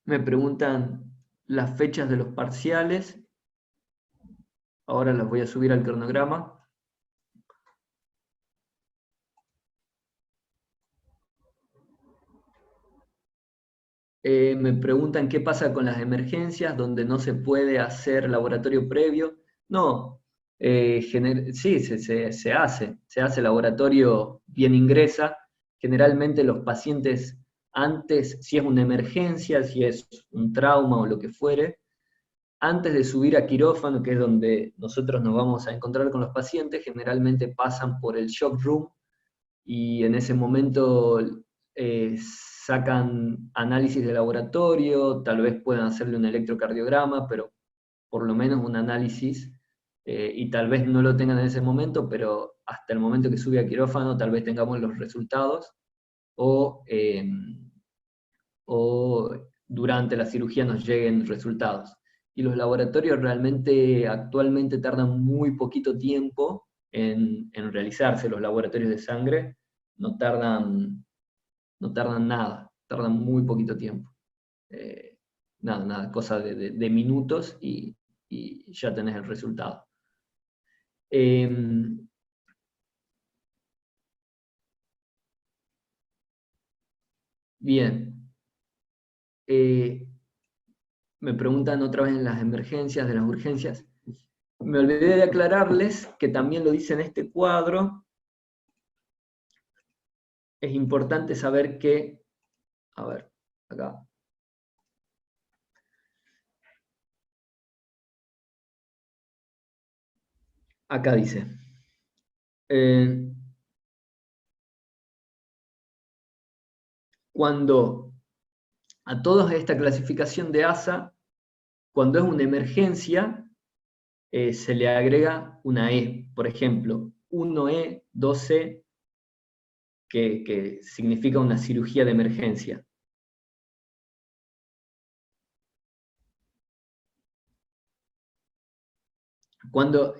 Me preguntan las fechas de los parciales. Ahora las voy a subir al cronograma. Me preguntan qué pasa con las emergencias donde no se puede hacer laboratorio previo. No, sí, se hace laboratorio, bien ingresa. Generalmente los pacientes antes, si es una emergencia, si es un trauma o lo que fuere, antes de subir a quirófano, que es donde nosotros nos vamos a encontrar con los pacientes, generalmente pasan por el shock room y en ese momento sacan análisis de laboratorio, tal vez puedan hacerle un electrocardiograma, pero por lo menos un análisis, y tal vez no lo tengan en ese momento, pero hasta el momento que sube a quirófano tal vez tengamos los resultados, o durante la cirugía nos lleguen resultados. Y los laboratorios realmente actualmente tardan muy poquito tiempo en realizarse. Los laboratorios de sangre no tardan nada, tardan muy poquito tiempo. Nada, cosa de minutos y ya tenés el resultado. Bien. Me preguntan otra vez en las emergencias, de las urgencias. Me olvidé de aclararles que también lo dice en este cuadro. Es importante saber que, a ver, acá. Acá dice. Cuando a toda esta clasificación de ASA, cuando es una emergencia, se le agrega una E. Por ejemplo, 1E, 2E, que significa una cirugía de emergencia.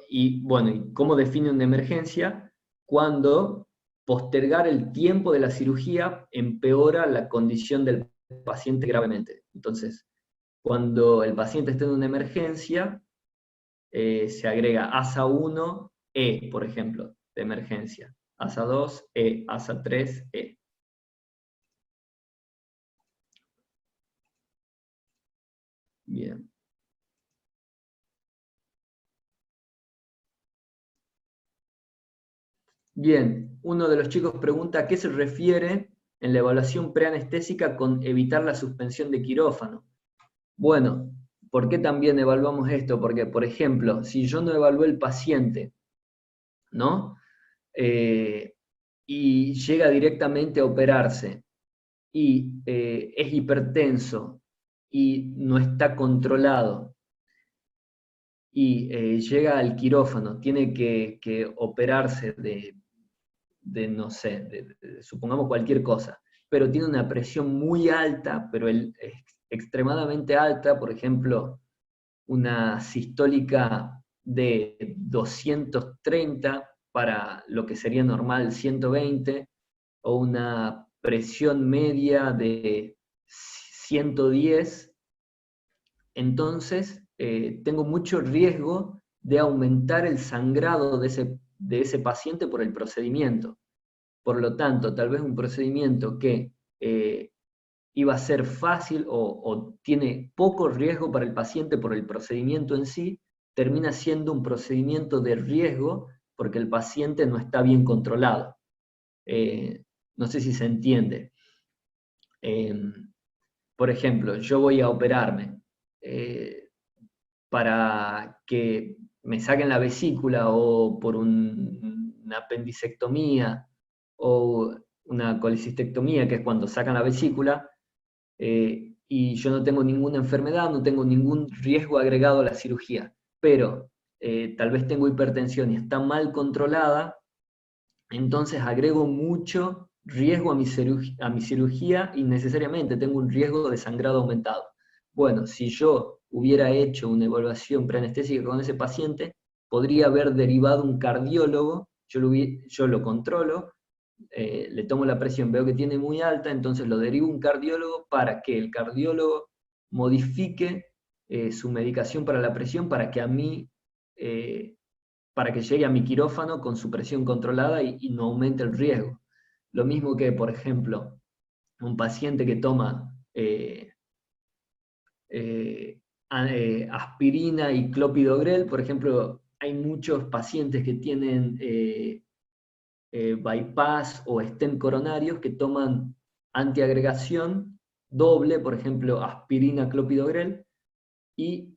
¿Y cómo define una emergencia? Cuando postergar el tiempo de la cirugía empeora la condición del paciente gravemente. Entonces, cuando el paciente está en una emergencia, se agrega ASA 1, E, por ejemplo, de emergencia. ASA 2, E, ASA 3, E. Bien. Bien, uno de los chicos pregunta a qué se refiere en la evaluación preanestésica con evitar la suspensión de quirófano. Bueno, ¿por qué también evaluamos esto? Porque, por ejemplo, si yo no evalué el paciente, ¿no? Y llega directamente a operarse y es hipertenso y no está controlado y llega al quirófano, tiene que operarse no sé, supongamos cualquier cosa, pero tiene una presión muy alta, pero extremadamente alta, por ejemplo, una sistólica de 230 para lo que sería normal 120, o una presión media de 110, entonces tengo mucho riesgo de aumentar el sangrado de ese paciente por el procedimiento. Por lo tanto, tal vez un procedimiento que iba a ser fácil o tiene poco riesgo para el paciente por el procedimiento en sí, termina siendo un procedimiento de riesgo porque el paciente no está bien controlado. No sé si se entiende. Por ejemplo, yo voy a operarme para que me saquen la vesícula o por una apendicectomía o una colecistectomía, que es cuando sacan la vesícula, y yo no tengo ninguna enfermedad, no tengo ningún riesgo agregado a la cirugía, pero tal vez tengo hipertensión y está mal controlada, entonces agrego mucho riesgo a mi cirugía y necesariamente tengo un riesgo de sangrado aumentado. Bueno, si yo hubiera hecho una evaluación preanestésica con ese paciente, podría haber derivado un cardiólogo, yo lo controlo, le tomo la presión, veo que tiene muy alta, entonces lo derivo a un cardiólogo para que el cardiólogo modifique su medicación para la presión para que a mí, para que llegue a mi quirófano con su presión controlada y no aumente el riesgo. Lo mismo que, por ejemplo, un paciente que toma aspirina y clopidogrel, por ejemplo, hay muchos pacientes que tienen bypass o stent coronarios que toman antiagregación doble, por ejemplo, aspirina, clopidogrel, y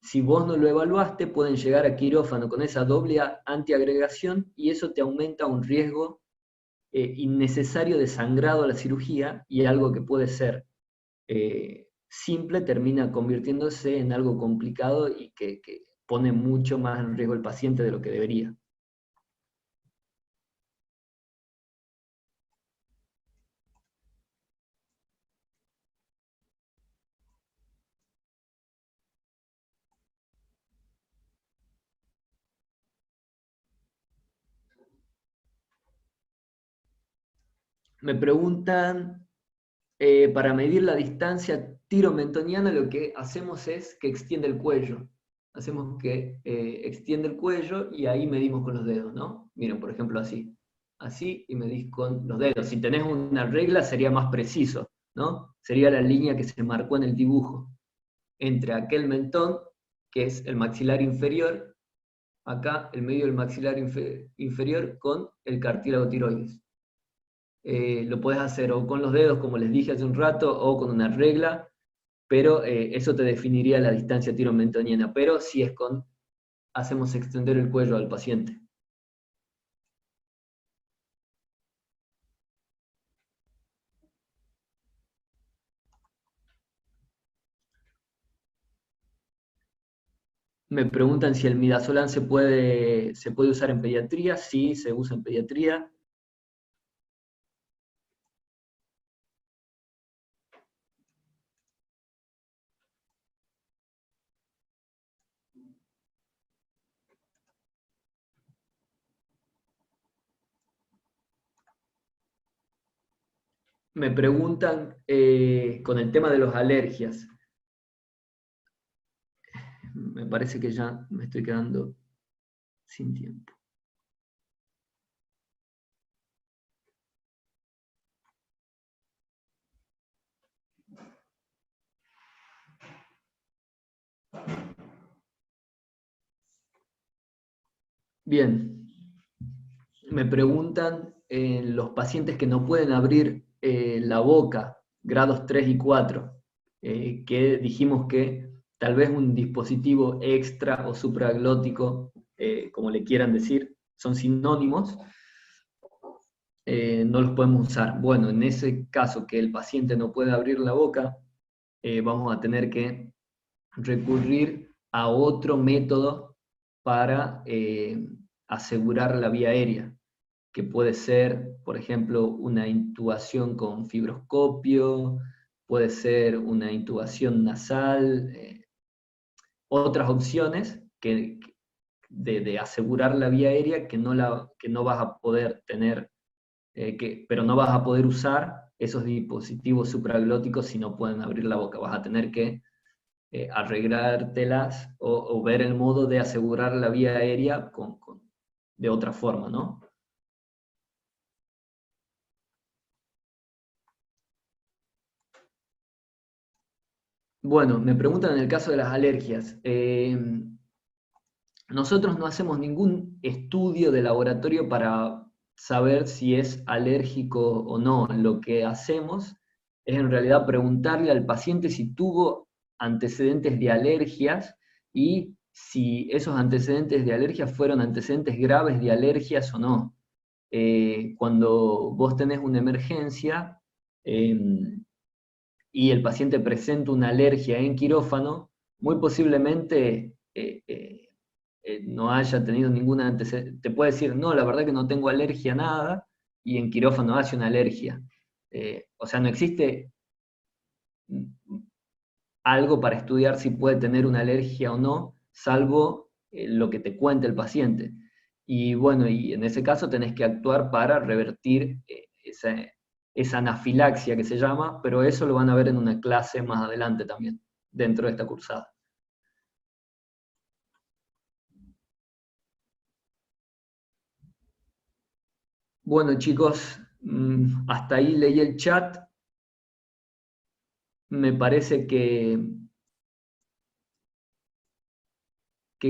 si vos no lo evaluaste, pueden llegar a quirófano con esa doble antiagregación y eso te aumenta un riesgo innecesario de sangrado a la cirugía y algo que puede ser simple termina convirtiéndose en algo complicado y que pone mucho más en riesgo al paciente de lo que debería. Me preguntan, para medir la distancia tiro-mentoniana, lo que hacemos es que extiende el cuello. Hacemos que extiende el cuello y ahí medimos con los dedos, ¿no? Miren, por ejemplo, así. Así y medís con los dedos. Si tenés una regla sería más preciso, ¿no? Sería la línea que se marcó en el dibujo entre aquel mentón, que es el maxilar inferior, acá el medio del maxilar inferior con el cartílago tiroides. Lo puedes hacer o con los dedos, como les dije hace un rato, o con una regla, pero eso te definiría la distancia tiro-mentoniana. Pero si es con, hacemos extender el cuello al paciente. Me preguntan si el midazolam se puede usar en pediatría. Sí, se usa en pediatría. me preguntan con el tema de las alergias. Me parece que ya me estoy quedando sin tiempo. Bien, me preguntan los pacientes que no pueden abrir la boca, grados 3 y 4, que dijimos que tal vez un dispositivo extra o supraglótico, como le quieran decir, son sinónimos, no los podemos usar. Bueno, en ese caso que el paciente no puede abrir la boca, vamos a tener que recurrir a otro método para asegurar la vía aérea, que puede ser, por ejemplo, una intubación con fibroscopio, puede ser una intubación nasal, otras opciones de asegurar la vía aérea que no vas a poder tener, pero no vas a poder usar esos dispositivos supraglóticos si no pueden abrir la boca. Vas a tener que arreglártelas o ver el modo de asegurar la vía aérea de otra forma, ¿no? Bueno, me preguntan en el caso de las alergias. Nosotros no hacemos ningún estudio de laboratorio para saber si es alérgico o no. Lo que hacemos es en realidad preguntarle al paciente si tuvo antecedentes de alergias y si esos antecedentes de alergias fueron antecedentes graves de alergias o no. Cuando vos tenés una emergencia y el paciente presenta una alergia en quirófano, muy posiblemente no haya tenido ninguna antecedente. Te puede decir, no, la verdad que no tengo alergia a nada, y en quirófano hace una alergia. O sea, no existe algo para estudiar si puede tener una alergia o no, salvo lo que te cuenta el paciente. Y bueno, y en ese caso tenés que actuar para revertir esa anafilaxia que se llama, pero eso lo van a ver en una clase más adelante también, dentro de esta cursada. Bueno, chicos, hasta ahí leí el chat. Me parece que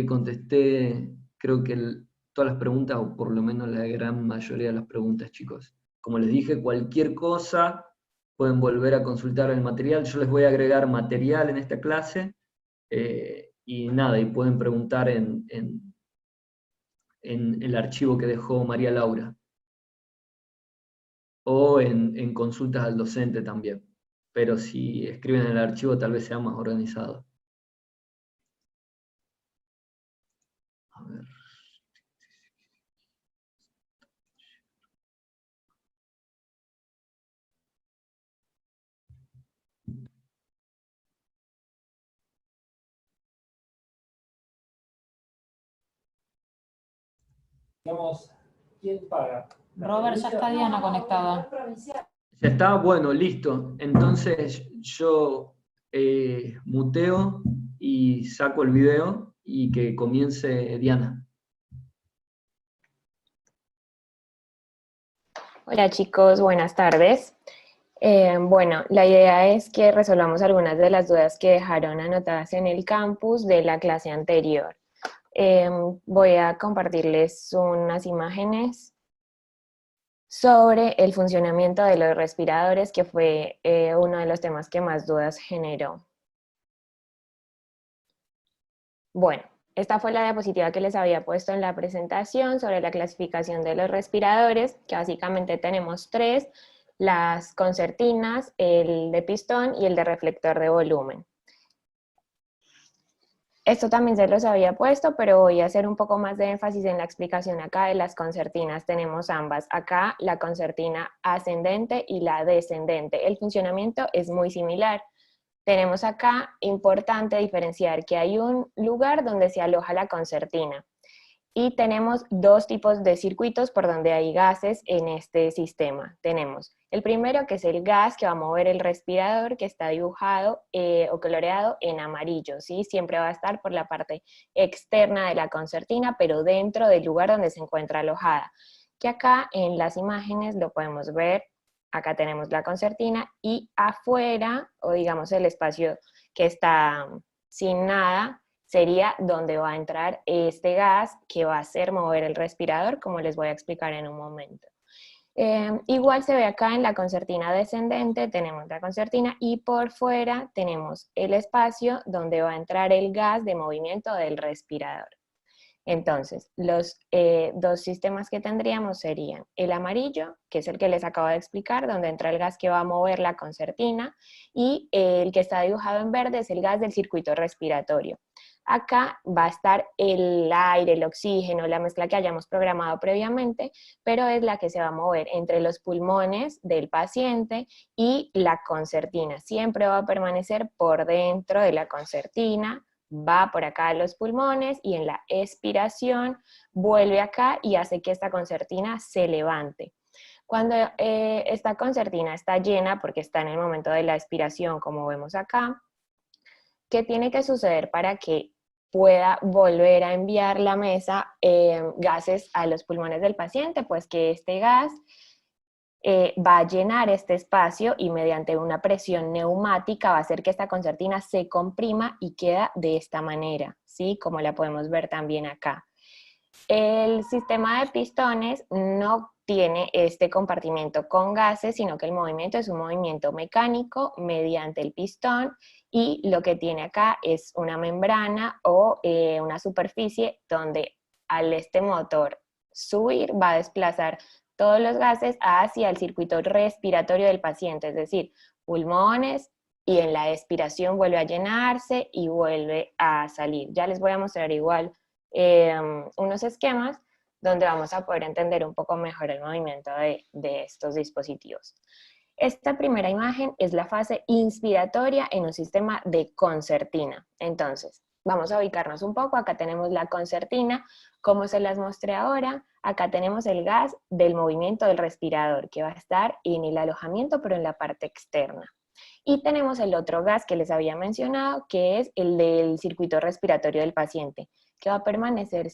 contesté, creo que todas las preguntas, o por lo menos la gran mayoría de las preguntas, chicos. Como les dije, cualquier cosa pueden volver a consultar el material. Yo les voy a agregar material en esta clase, y nada, y pueden preguntar en el archivo que dejó María Laura, o en consultas al docente también. Pero si escriben en el archivo tal vez sea más organizado. A ver. Digamos, ¿quién paga? Robert, ya está Diana conectada. Ya está, bueno, listo. Entonces yo muteo y saco el video y que comience Diana. Hola chicos, buenas tardes. Bueno, la idea es que resolvamos algunas de las dudas que dejaron anotadas en el campus de la clase anterior. Voy a compartirles unas imágenes sobre el funcionamiento de los respiradores, que fue uno de los temas que más dudas generó. Bueno, esta fue la diapositiva que les había puesto en la presentación sobre la clasificación de los respiradores, que básicamente tenemos tres: las concertinas, el de pistón y el de reflector de volumen. Esto también se los había puesto, pero voy a hacer un poco más de énfasis en la explicación acá de las concertinas. Tenemos ambas. Acá la concertina ascendente y la descendente. El funcionamiento es muy similar. Tenemos acá, importante diferenciar que hay un lugar donde se aloja la concertina. Y tenemos dos tipos de circuitos por donde hay gases en este sistema. Tenemos el primero, que es el gas que va a mover el respirador, que está dibujado o coloreado en amarillo, ¿sí? Siempre va a estar por la parte externa de la concertina, pero dentro del lugar donde se encuentra alojada. Que acá en las imágenes lo podemos ver. Acá tenemos la concertina y afuera, o digamos el espacio que está sin nada, sería donde va a entrar este gas que va a hacer mover el respirador, como les voy a explicar en un momento. Igual se ve acá en la concertina descendente, tenemos la concertina y por fuera tenemos el espacio donde va a entrar el gas de movimiento del respirador. Entonces, los dos sistemas que tendríamos serían el amarillo, que es el que les acabo de explicar, donde entra el gas que va a mover la concertina, y el que está dibujado en verde es el gas del circuito respiratorio. Acá va a estar el aire, el oxígeno, la mezcla que hayamos programado previamente, pero es la que se va a mover entre los pulmones del paciente y la concertina. Siempre va a permanecer por dentro de la concertina, va por acá a los pulmones y en la expiración vuelve acá y hace que esta concertina se levante. Cuando esta concertina está llena, porque está en el momento de la expiración, como vemos acá, ¿qué tiene que suceder para que pueda volver a enviar la mesa gases a los pulmones del paciente? Pues que este gas va a llenar este espacio y mediante una presión neumática va a hacer que esta concertina se comprima y queda de esta manera, ¿sí? Como la podemos ver también acá. El sistema de pistones no tiene este compartimiento con gases, sino que el movimiento es un movimiento mecánico mediante el pistón, y lo que tiene acá es una membrana o una superficie donde al este motor subir va a desplazar todos los gases hacia el circuito respiratorio del paciente, es decir, pulmones, y en la expiración vuelve a llenarse y vuelve a salir. Ya les voy a mostrar igual unos esquemas donde vamos a poder entender un poco mejor el movimiento de estos dispositivos. Esta primera imagen es la fase inspiratoria en un sistema de concertina. Entonces, vamos a ubicarnos un poco. Acá tenemos la concertina, como se las mostré ahora. Acá tenemos el gas del movimiento del respirador, que va a estar en el alojamiento, pero en la parte externa. Y tenemos el otro gas que les había mencionado, que es el del circuito respiratorio del paciente, que va a permanecer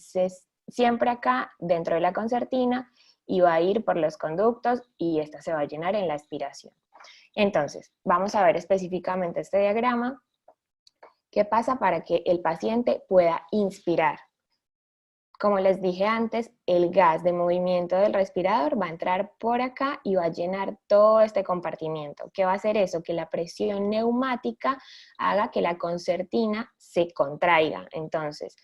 siempre acá dentro de la concertina y va a ir por los conductos y esta se va a llenar en la expiración. Entonces, vamos a ver específicamente este diagrama. ¿Qué pasa para que el paciente pueda inspirar? Como les dije antes, el gas de movimiento del respirador va a entrar por acá y va a llenar todo este compartimiento. ¿Qué va a hacer eso? Que la presión neumática haga que la concertina se contraiga. Entonces,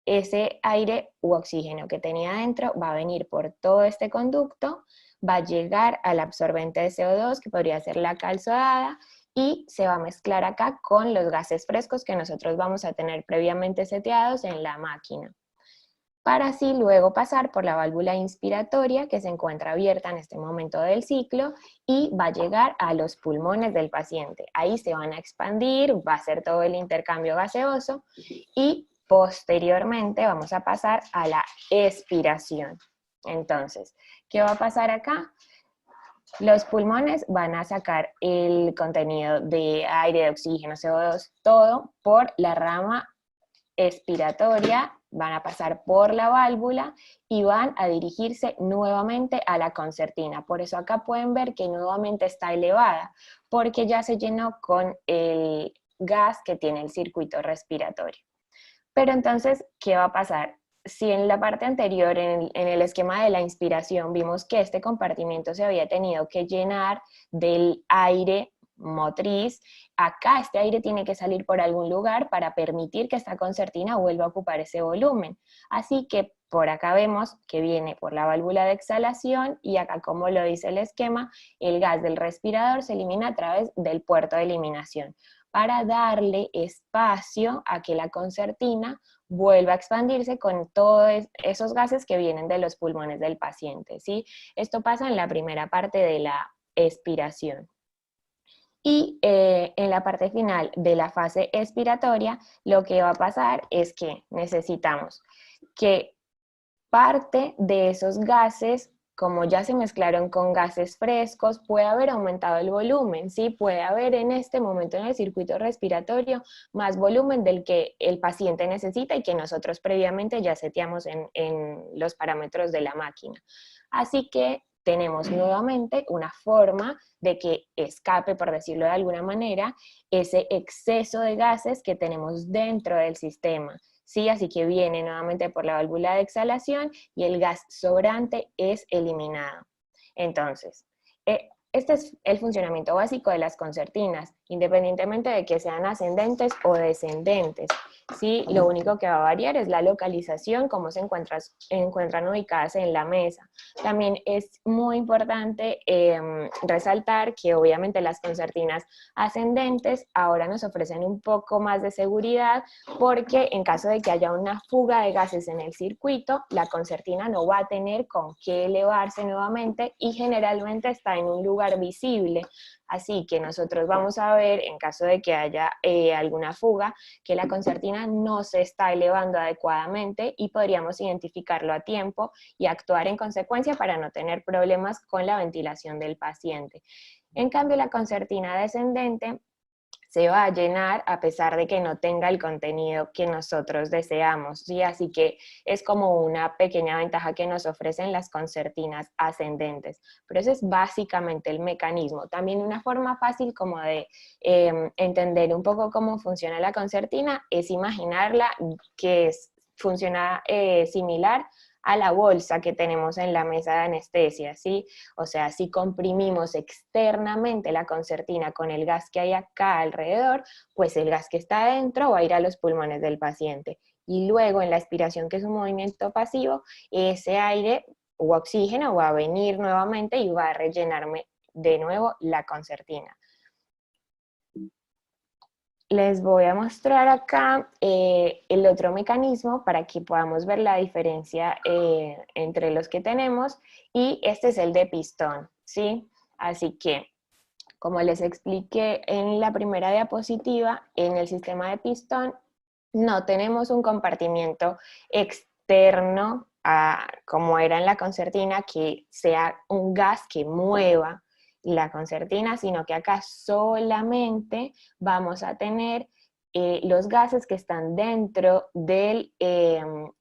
ese aire u oxígeno que tenía adentro va a venir por todo este conducto, va a llegar al absorbente de CO2, que podría ser la calzodada, y se va a mezclar acá con los gases frescos que nosotros vamos a tener previamente seteados en la máquina, para así luego pasar por la válvula inspiratoria que se encuentra abierta en este momento del ciclo y va a llegar a los pulmones del paciente. Ahí se van a expandir, va a ser todo el intercambio gaseoso y posteriormente vamos a pasar a la expiración. Entonces, ¿qué va a pasar acá? Los pulmones van a sacar el contenido de aire, de oxígeno, CO2, todo por la rama expiratoria, van a pasar por la válvula y van a dirigirse nuevamente a la concertina. Por eso acá pueden ver que nuevamente está elevada, porque ya se llenó con el gas que tiene el circuito respiratorio. Pero entonces, ¿qué va a pasar? Si en la parte anterior, en el esquema de la inspiración, vimos que este compartimiento se había tenido que llenar del aire motriz, acá este aire tiene que salir por algún lugar para permitir que esta concertina vuelva a ocupar ese volumen. Así que por acá vemos que viene por la válvula de exhalación y acá, como lo dice el esquema, el gas del respirador se elimina a través del puerto de eliminación para darle espacio a que la concertina vuelva a expandirse con todos esos gases que vienen de los pulmones del paciente, ¿sí? Esto pasa en la primera parte de la expiración. Y en la parte final de la fase expiratoria, lo que va a pasar es que necesitamos que parte de esos gases, como ya se mezclaron con gases frescos, puede haber aumentado el volumen, ¿sí? Puede haber en este momento en el circuito respiratorio más volumen del que el paciente necesita y que nosotros previamente ya seteamos en los parámetros de la máquina. Así que tenemos nuevamente una forma de que escape, por decirlo de alguna manera, ese exceso de gases que tenemos dentro del sistema. ¿Sí? Así que viene nuevamente por la válvula de exhalación y el gas sobrante es eliminado. Entonces, este es el funcionamiento básico de las concertinas, independientemente de que sean ascendentes o descendentes. ¿Sí? Lo único que va a variar es la localización, cómo se encuentran ubicadas en la mesa. También es muy importante resaltar que obviamente las concertinas ascendentes ahora nos ofrecen un poco más de seguridad, porque en caso de que haya una fuga de gases en el circuito, la concertina no va a tener con qué elevarse nuevamente y generalmente está en un lugar visible. Así que nosotros vamos a ver, en caso de que haya alguna fuga, que la concertina no se está elevando adecuadamente y podríamos identificarlo a tiempo y actuar en consecuencia para no tener problemas con la ventilación del paciente. En cambio, la concertina descendente se va a llenar a pesar de que no tenga el contenido que nosotros deseamos, ¿sí? Así que es como una pequeña ventaja que nos ofrecen las concertinas ascendentes, pero ese es básicamente el mecanismo. También una forma fácil como de entender un poco cómo funciona la concertina es imaginarla que funciona similar a la bolsa que tenemos en la mesa de anestesia, ¿sí? O sea, si comprimimos externamente la concertina con el gas que hay acá alrededor, pues el gas que está adentro va a ir a los pulmones del paciente. Y luego en la expiración, que es un movimiento pasivo, ese aire o oxígeno va a venir nuevamente y va a rellenarme de nuevo la concertina. Les voy a mostrar acá el otro mecanismo para que podamos ver la diferencia entre los que tenemos, y este es el de pistón, ¿sí? Así que, como les expliqué en la primera diapositiva, en el sistema de pistón no tenemos un compartimiento externo como era en la concertina, que sea un gas que mueva la concertina, sino que acá solamente vamos a tener los gases que están dentro del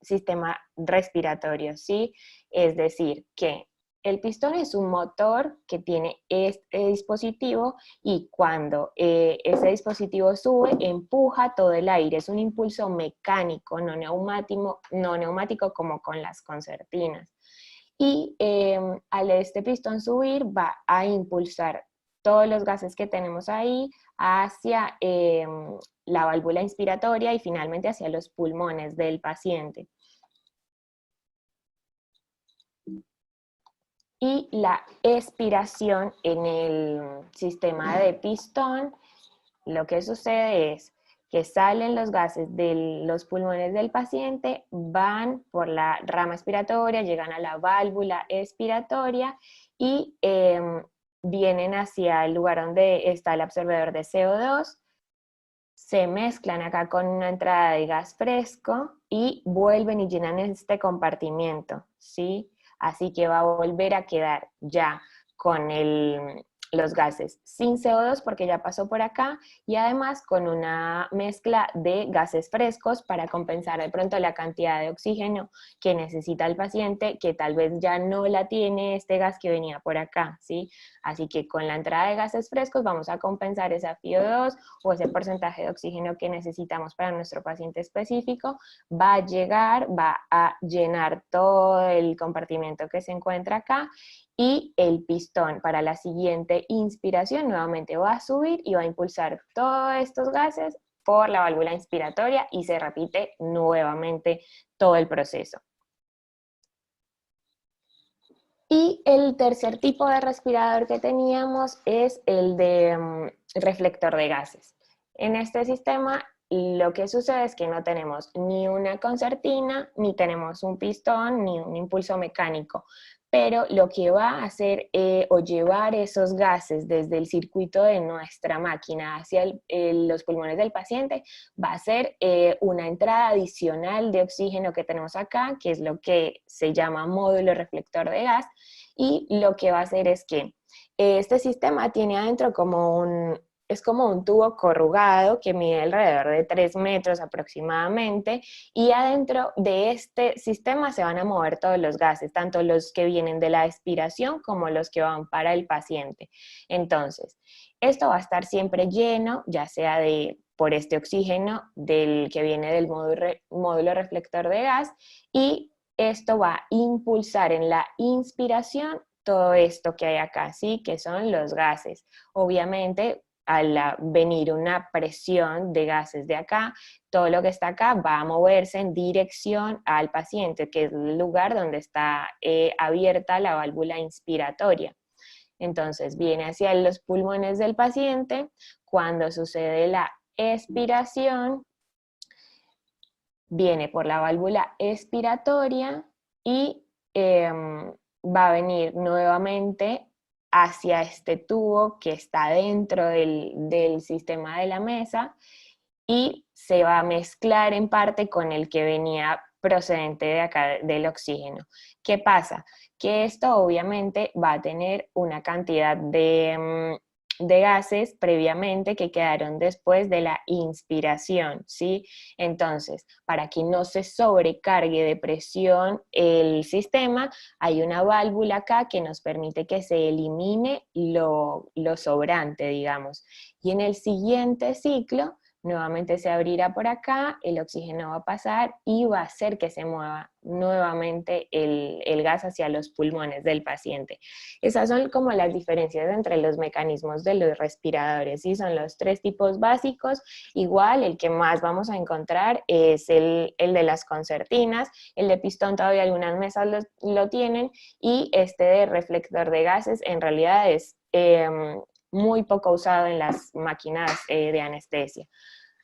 sistema respiratorio, ¿sí? Es decir, que el pistón es un motor que tiene este dispositivo y cuando ese dispositivo sube, empuja todo el aire. Es un impulso mecánico, no neumático como con las concertinas. Y al este pistón subir, va a impulsar todos los gases que tenemos ahí hacia la válvula inspiratoria y finalmente hacia los pulmones del paciente. Y la expiración en el sistema de pistón, lo que sucede es que salen los gases de los pulmones del paciente, van por la rama expiratoria, llegan a la válvula expiratoria y vienen hacia el lugar donde está el absorbedor de CO2, se mezclan acá con una entrada de gas fresco y vuelven y llenan este compartimiento, ¿sí? Así que va a volver a quedar ya con los gases sin CO2 porque ya pasó por acá, y además con una mezcla de gases frescos para compensar de pronto la cantidad de oxígeno que necesita el paciente, que tal vez ya no la tiene este gas que venía por acá, ¿sí? Así que con la entrada de gases frescos vamos a compensar esa FiO2 o ese porcentaje de oxígeno que necesitamos para nuestro paciente específico. Va a llegar, va a llenar todo el compartimento que se encuentra acá, y el pistón para la siguiente inspiración nuevamente va a subir y va a impulsar todos estos gases por la válvula inspiratoria y se repite nuevamente todo el proceso. Y el tercer tipo de respirador que teníamos es el de reflector de gases. En este sistema lo que sucede es que no tenemos ni una concertina, ni tenemos un pistón, ni un impulso mecánico. pero lo que va a hacer o llevar esos gases desde el circuito de nuestra máquina hacia los pulmones del paciente va a ser una entrada adicional de oxígeno que tenemos acá, que es lo que se llama módulo reflector de gas, y lo que va a hacer es que este sistema tiene adentro es como un tubo corrugado que mide alrededor de 3 metros aproximadamente, y adentro de este sistema se van a mover todos los gases, tanto los que vienen de la expiración como los que van para el paciente. Entonces, esto va a estar siempre lleno, ya sea por este oxígeno que viene del módulo reflector de gas, y esto va a impulsar en la inspiración todo esto que hay acá, ¿sí? Que son los gases. Obviamente, al venir una presión de gases de acá, todo lo que está acá va a moverse en dirección al paciente, que es el lugar donde está abierta la válvula inspiratoria. Entonces viene hacia los pulmones del paciente. Cuando sucede la expiración, viene por la válvula expiratoria y va a venir nuevamente hacia este tubo que está dentro del sistema de la mesa, y se va a mezclar en parte con el que venía procedente de acá del oxígeno. ¿Qué pasa? Que esto obviamente va a tener una cantidad de gases previamente que quedaron después de la inspiración, ¿sí? Entonces, para que no se sobrecargue de presión el sistema, hay una válvula acá que nos permite que se elimine lo sobrante, digamos. Y en el siguiente ciclo, nuevamente se abrirá por acá, el oxígeno va a pasar y va a hacer que se mueva nuevamente el gas hacia los pulmones del paciente. Esas son como las diferencias entre los mecanismos de los respiradores, ¿sí? Son los 3 tipos básicos. Igual, el que más vamos a encontrar es el de las concertinas, el de pistón todavía algunas mesas lo tienen, y este de reflector de gases en realidad es muy poco usado en las máquinas de anestesia.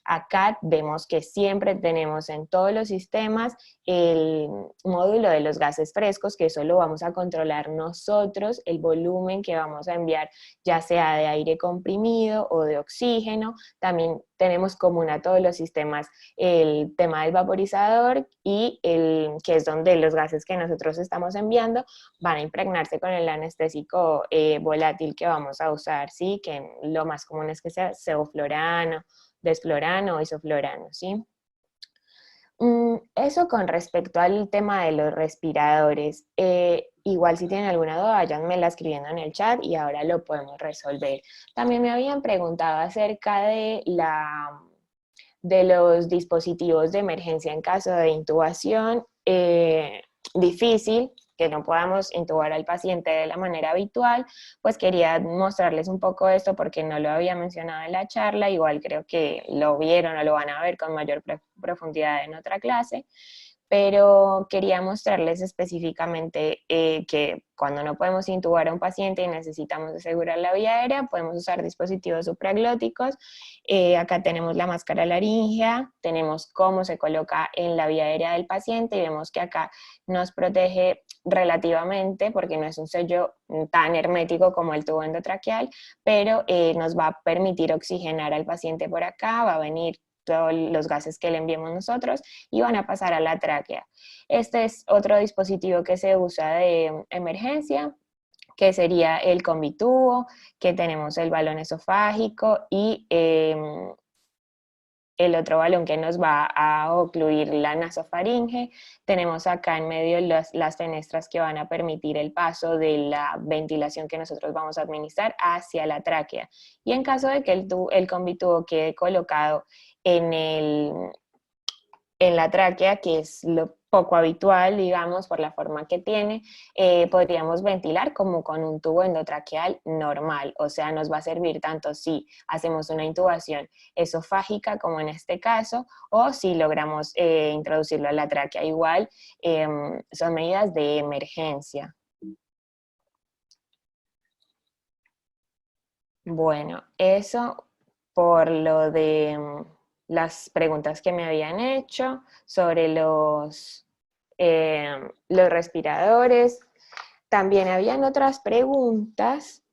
Acá vemos que siempre tenemos en todos los sistemas el módulo de los gases frescos, que eso lo vamos a controlar nosotros, el volumen que vamos a enviar, ya sea de aire comprimido o de oxígeno. También tenemos común a todos los sistemas el tema del vaporizador, y que es donde los gases que nosotros estamos enviando van a impregnarse con el anestésico volátil que vamos a usar, ¿sí? Que lo más común es que sea sevoflurano, desflurano o isoflurano, ¿sí? Eso con respecto al tema de los respiradores. Igual si tienen alguna duda, váyanmela escribiendo en el chat y ahora lo podemos resolver. También me habían preguntado acerca de los dispositivos de emergencia en caso de intubación difícil, que no podamos intubar al paciente de la manera habitual. Pues quería mostrarles un poco esto porque no lo había mencionado en la charla. Igual creo que lo vieron o lo van a ver con mayor profundidad en otra clase, pero quería mostrarles específicamente que cuando no podemos intubar a un paciente y necesitamos asegurar la vía aérea, podemos usar dispositivos supraglóticos. Acá tenemos la máscara laríngea, tenemos cómo se coloca en la vía aérea del paciente, y vemos que acá nos protege relativamente, porque no es un sello tan hermético como el tubo endotraqueal, pero nos va a permitir oxigenar al paciente por acá, va a venir todos los gases que le enviemos nosotros y van a pasar a la tráquea. Este es otro dispositivo que se usa de emergencia, que sería el combitubo, que tenemos el balón esofágico y el otro balón que nos va a ocluir la nasofaringe. Tenemos acá en medio las fenestras que van a permitir el paso de la ventilación que nosotros vamos a administrar hacia la tráquea. Y en caso de que el combitubo quede colocado en la tráquea, que es lo poco habitual, digamos, por la forma que tiene, podríamos ventilar como con un tubo endotraqueal normal. O sea, nos va a servir tanto si hacemos una intubación esofágica, como en este caso, o si logramos introducirlo a la tráquea. Igual, son medidas de emergencia. Bueno, eso por lo de las preguntas que me habían hecho sobre los respiradores. también habían otras preguntas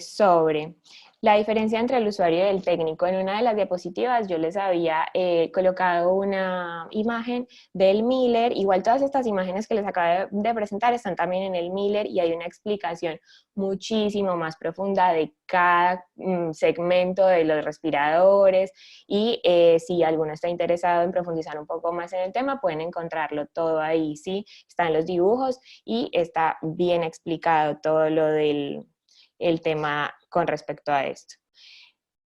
sobre la diferencia entre el usuario y el técnico. En una de las diapositivas yo les había colocado una imagen del Miller. Igual todas estas imágenes que les acabo de presentar están también en el Miller y hay una explicación muchísimo más profunda de cada segmento de los respiradores y si alguno está interesado en profundizar un poco más en el tema, pueden encontrarlo todo ahí, ¿sí? Están los dibujos y está bien explicado todo lo del tema con respecto a esto.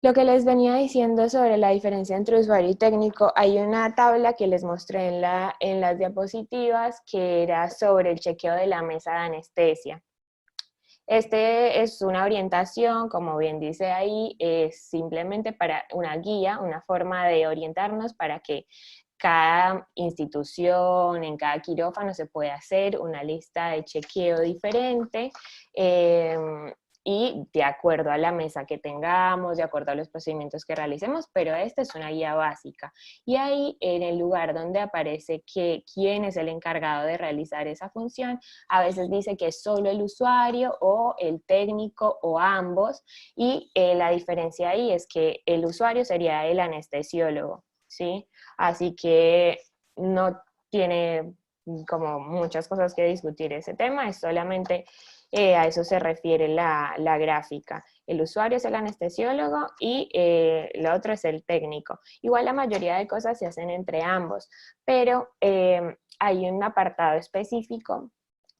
Lo que les venía diciendo sobre la diferencia entre usuario y técnico, hay una tabla que les mostré en las diapositivas que era sobre el chequeo de la mesa de anestesia. Este es una orientación, como bien dice ahí, es simplemente para una guía, una forma de orientarnos para que cada institución, en cada quirófano se puede hacer una lista de chequeo diferente y de acuerdo a la mesa que tengamos, de acuerdo a los procedimientos que realicemos, pero esta es una guía básica. Y ahí en el lugar donde aparece quién es el encargado de realizar esa función, a veces dice que es solo el usuario o el técnico o ambos, y la diferencia ahí es que el usuario sería el anestesiólogo, ¿sí? Así que no tiene como muchas cosas que discutir ese tema, es solamente a eso se refiere la gráfica. El usuario es el anestesiólogo y el otro es el técnico. Igual la mayoría de cosas se hacen entre ambos, pero hay un apartado específico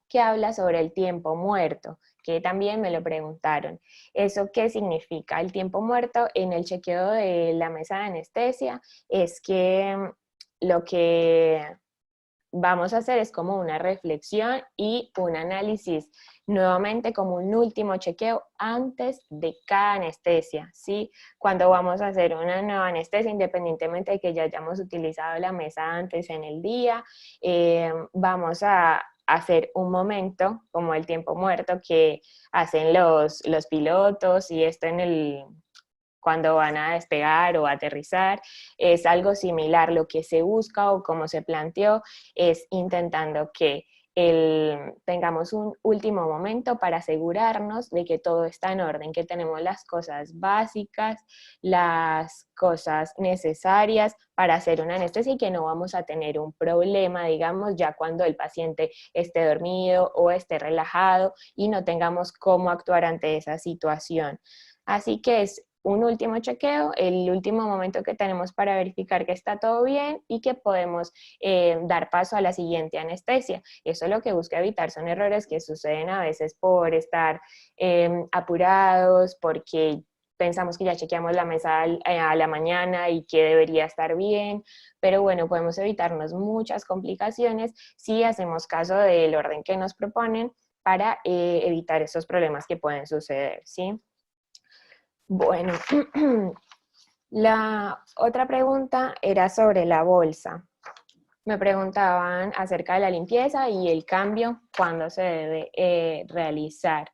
que habla sobre el tiempo muerto, que también me lo preguntaron. ¿Eso qué significa? El tiempo muerto en el chequeo de la mesa de anestesia es que lo que vamos a hacer es como una reflexión y un análisis, nuevamente como un último chequeo antes de cada anestesia, ¿sí? Cuando vamos a hacer una nueva anestesia, independientemente de que ya hayamos utilizado la mesa antes en el día, vamos a hacer un momento, como el tiempo muerto que hacen los pilotos y esto cuando van a despegar o aterrizar, es algo similar. Lo que se busca o como se planteó es intentando que tengamos un último momento para asegurarnos de que todo está en orden, que tenemos las cosas básicas, las cosas necesarias para hacer una anestesia y que no vamos a tener un problema, digamos, ya cuando el paciente esté dormido o esté relajado y no tengamos cómo actuar ante esa situación. Así que es un último chequeo, el último momento que tenemos para verificar que está todo bien y que podemos dar paso a la siguiente anestesia. Eso lo que busca evitar son errores que suceden a veces por estar apurados, porque pensamos que ya chequeamos la mesa a la mañana y que debería estar bien, pero bueno, podemos evitarnos muchas complicaciones si hacemos caso del orden que nos proponen para evitar esos problemas que pueden suceder, ¿sí? Bueno, la otra pregunta era sobre la bolsa. Me preguntaban acerca de la limpieza y el cambio, cuándo se debe realizar.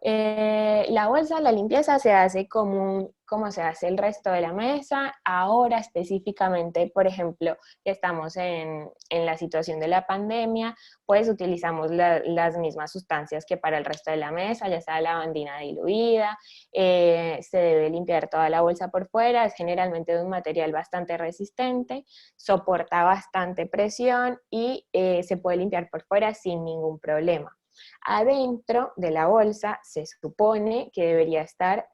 La bolsa, la limpieza se hace como se hace el resto de la mesa. Ahora específicamente, por ejemplo, que estamos en la situación de la pandemia, pues utilizamos las mismas sustancias que para el resto de la mesa, ya sea lavandina diluida, se debe limpiar toda la bolsa por fuera, es generalmente de un material bastante resistente, soporta bastante presión y se puede limpiar por fuera sin ningún problema. Adentro de la bolsa se supone que debería estar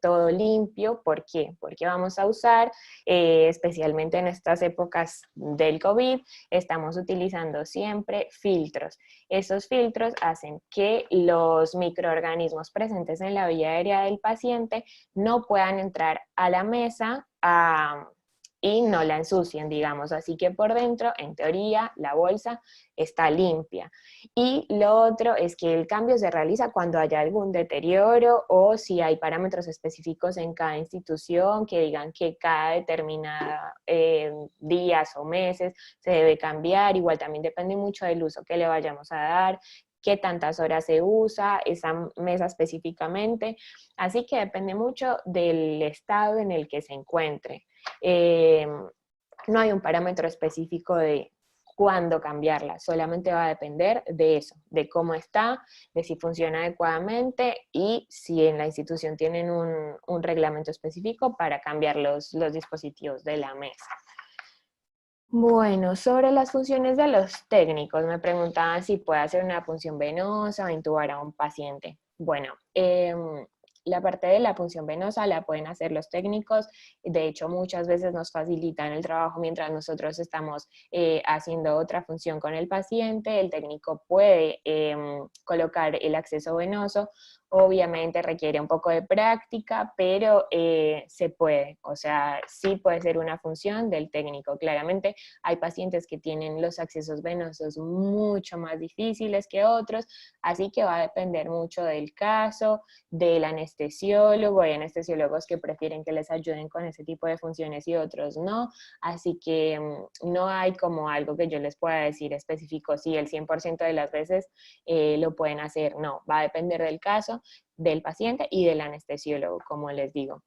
todo limpio. ¿Por qué? Porque vamos a usar, especialmente en estas épocas del COVID, estamos utilizando siempre filtros. Esos filtros hacen que los microorganismos presentes en la vía aérea del paciente no puedan entrar a la mesa y no la ensucien, digamos. Así que por dentro, en teoría, la bolsa está limpia. Y lo otro es que el cambio se realiza cuando haya algún deterioro o si hay parámetros específicos en cada institución que digan que cada determinada días o meses se debe cambiar. Igual también depende mucho del uso que le vayamos a dar, qué tantas horas se usa esa mesa específicamente. Así que depende mucho del estado en el que se encuentre. No hay un parámetro específico de cuándo cambiarla, solamente va a depender de eso, de cómo está, de si funciona adecuadamente y si en la institución tienen un reglamento específico para cambiar los dispositivos de la mesa. Bueno, sobre las funciones de los técnicos, me preguntaban si puede hacer una punción venosa o intubar a un paciente. Bueno, la parte de la punción venosa la pueden hacer los técnicos, de hecho muchas veces nos facilitan el trabajo mientras nosotros estamos haciendo otra función con el paciente, el técnico puede colocar el acceso venoso, obviamente requiere un poco de práctica, pero se puede, o sea, sí puede ser una función del técnico. Claramente hay pacientes que tienen los accesos venosos mucho más difíciles que otros, así que va a depender mucho del caso, del anestesiólogo. Hay anestesiólogos que prefieren que les ayuden con ese tipo de funciones y otros no, así que no hay como algo que yo les pueda decir específico, sí, el 100% de las veces lo pueden hacer, no, va a depender del caso, del paciente y del anestesiólogo, como les digo.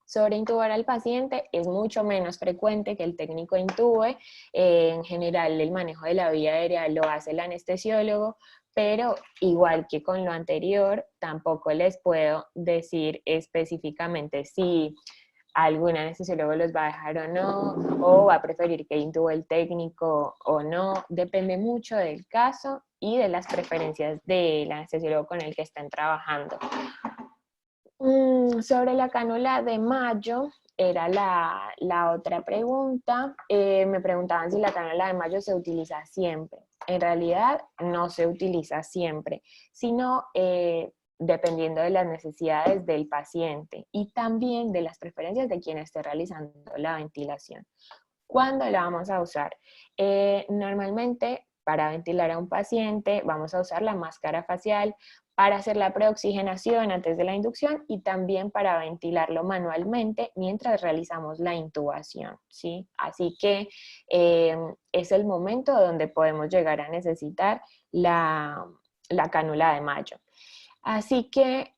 Sobre intubar al paciente es mucho menos frecuente que el técnico intube, en general el manejo de la vía aérea lo hace el anestesiólogo, pero igual que con lo anterior, tampoco les puedo decir específicamente si algún anestesiólogo los va a dejar o no, o va a preferir que intube el técnico o no, depende mucho del caso y de las preferencias del anestesiólogo con el que estén trabajando. Sobre la cánula de Mayo, era la otra pregunta. Me preguntaban si la cánula de Mayo se utiliza siempre. En realidad no se utiliza siempre, sino dependiendo de las necesidades del paciente y también de las preferencias de quien esté realizando la ventilación. ¿Cuándo la vamos a usar? Normalmente para ventilar a un paciente vamos a usar la máscara facial para hacer la preoxigenación antes de la inducción y también para ventilarlo manualmente mientras realizamos la intubación, ¿sí? Así que es el momento donde podemos llegar a necesitar la cánula de Mayo. Así que,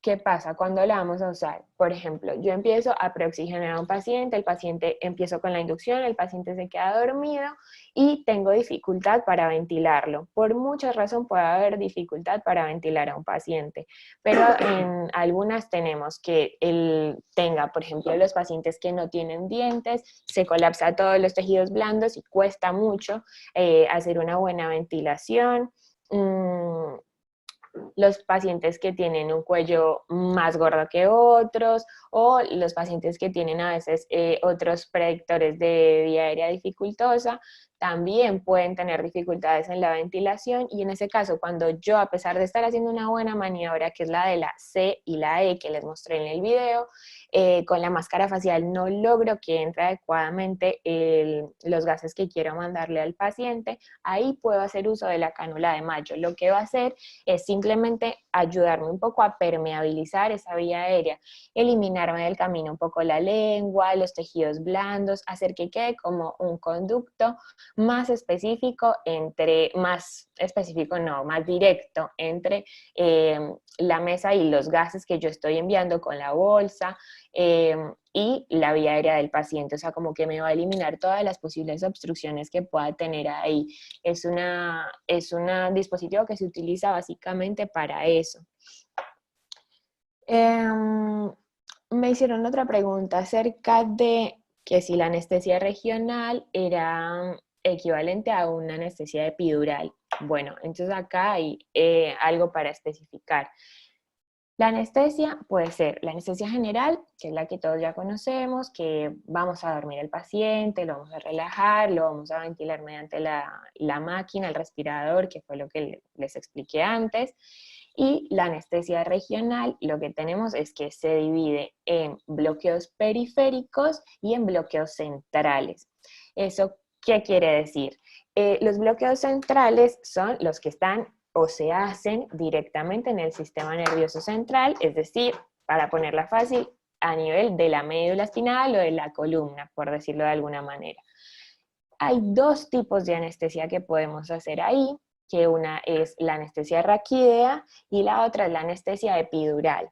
¿qué pasa cuando la vamos a usar? Por ejemplo, yo empiezo a preoxigenar a un paciente, el paciente empiezo con la inducción, el paciente se queda dormido y tengo dificultad para ventilarlo. Por muchas razones puede haber dificultad para ventilar a un paciente, pero en algunas tenemos que él tenga, por ejemplo, los pacientes que no tienen dientes, se colapsa todos los tejidos blandos y cuesta mucho hacer una buena ventilación. Los pacientes que tienen un cuello más gordo que otros, o los pacientes que tienen a veces otros predictores de vía aérea dificultosa, también pueden tener dificultades en la ventilación, y en ese caso, cuando yo, a pesar de estar haciendo una buena maniobra, que es la de la C y la E que les mostré en el video, con la máscara facial no logro que entre adecuadamente los gases que quiero mandarle al paciente, ahí puedo hacer uso de la cánula de Mayo. Lo que va a hacer es simplemente ayudarme un poco a permeabilizar esa vía aérea, eliminarme del camino un poco la lengua, los tejidos blandos, hacer que quede como un conducto más específico más directo entre la mesa y los gases que yo estoy enviando con la bolsa y la vía aérea del paciente, o sea, como que me va a eliminar todas las posibles obstrucciones que pueda tener ahí. Es un dispositivo que se utiliza básicamente para eso. Me hicieron otra pregunta acerca de que si la anestesia regional era equivalente a una anestesia epidural. Bueno, entonces acá hay algo para especificar. La anestesia puede ser la anestesia general, que es la que todos ya conocemos, que vamos a dormir al paciente, lo vamos a relajar, lo vamos a ventilar mediante la máquina, el respirador, que fue lo que les expliqué antes. Y la anestesia regional, lo que tenemos es que se divide en bloqueos periféricos y en bloqueos centrales. ¿Eso qué quiere decir? Los bloqueos centrales son los que están o se hacen directamente en el sistema nervioso central, es decir, para ponerla fácil, a nivel de la médula espinal o de la columna, por decirlo de alguna manera. Hay dos tipos de anestesia que podemos hacer ahí, que una es la anestesia raquídea y la otra es la anestesia epidural.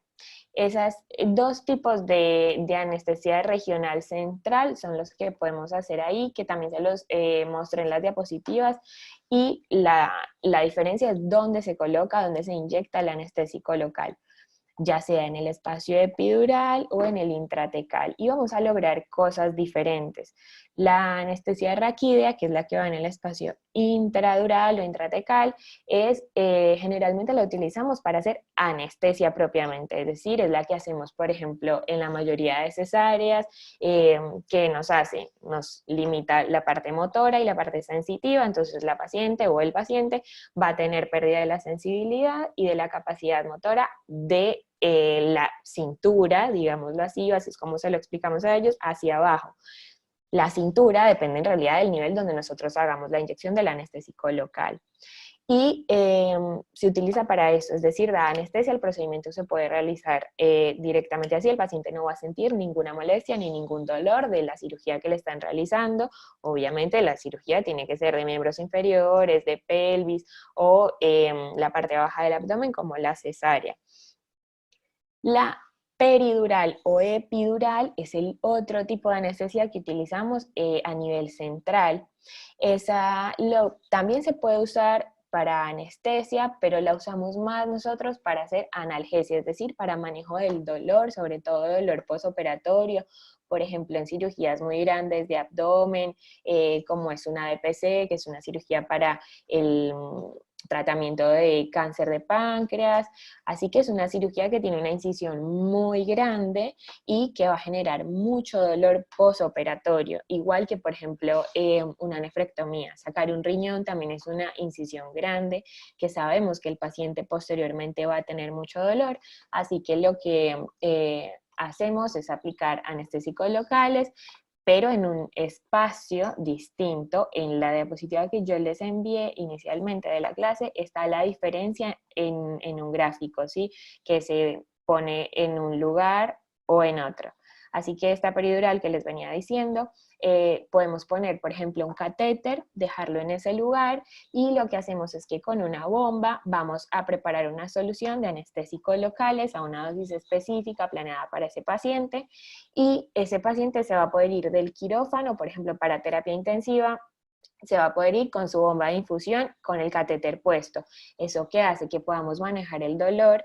Esas dos tipos de anestesia regional central son los que podemos hacer ahí, que también se los mostré en las diapositivas, y la diferencia es dónde se coloca, dónde se inyecta el anestésico local, ya sea en el espacio epidural o en el intratecal, y vamos a lograr cosas diferentes. La anestesia raquídea, que es la que va en el espacio intradural o intratecal, generalmente la utilizamos para hacer anestesia propiamente, es decir, es la que hacemos, por ejemplo, en la mayoría de cesáreas, que nos limita la parte motora y la parte sensitiva, entonces la paciente o el paciente va a tener pérdida de la sensibilidad y de la capacidad motora de la cintura, digámoslo así, así es como se lo explicamos a ellos, hacia abajo. La cintura depende en realidad del nivel donde nosotros hagamos la inyección del anestésico local. Y se utiliza para eso, es decir, da anestesia, el procedimiento se puede realizar directamente así, el paciente no va a sentir ninguna molestia ni ningún dolor de la cirugía que le están realizando. Obviamente la cirugía tiene que ser de miembros inferiores, de pelvis o la parte baja del abdomen como la cesárea. La peridural o epidural es el otro tipo de anestesia que utilizamos a nivel central. También se puede usar para anestesia, pero la usamos más nosotros para hacer analgesia, es decir, para manejo del dolor, sobre todo dolor posoperatorio, por ejemplo, en cirugías muy grandes de abdomen, como es una DPC, que es una cirugía para el tratamiento de cáncer de páncreas, así que es una cirugía que tiene una incisión muy grande y que va a generar mucho dolor posoperatorio, igual que por ejemplo una nefrectomía. Sacar un riñón también es una incisión grande que sabemos que el paciente posteriormente va a tener mucho dolor, así que lo que hacemos es aplicar anestésicos locales, pero en un espacio distinto. En la diapositiva que yo les envié inicialmente de la clase está la diferencia en un gráfico, ¿sí? Que se pone en un lugar o en otro. Así que esta peridural que les venía diciendo, podemos poner, por ejemplo, un catéter, dejarlo en ese lugar, y lo que hacemos es que con una bomba vamos a preparar una solución de anestésicos locales a una dosis específica planeada para ese paciente, y ese paciente se va a poder ir del quirófano, por ejemplo, para terapia intensiva, se va a poder ir con su bomba de infusión con el catéter puesto. ¿Eso qué hace? Que podamos manejar el dolor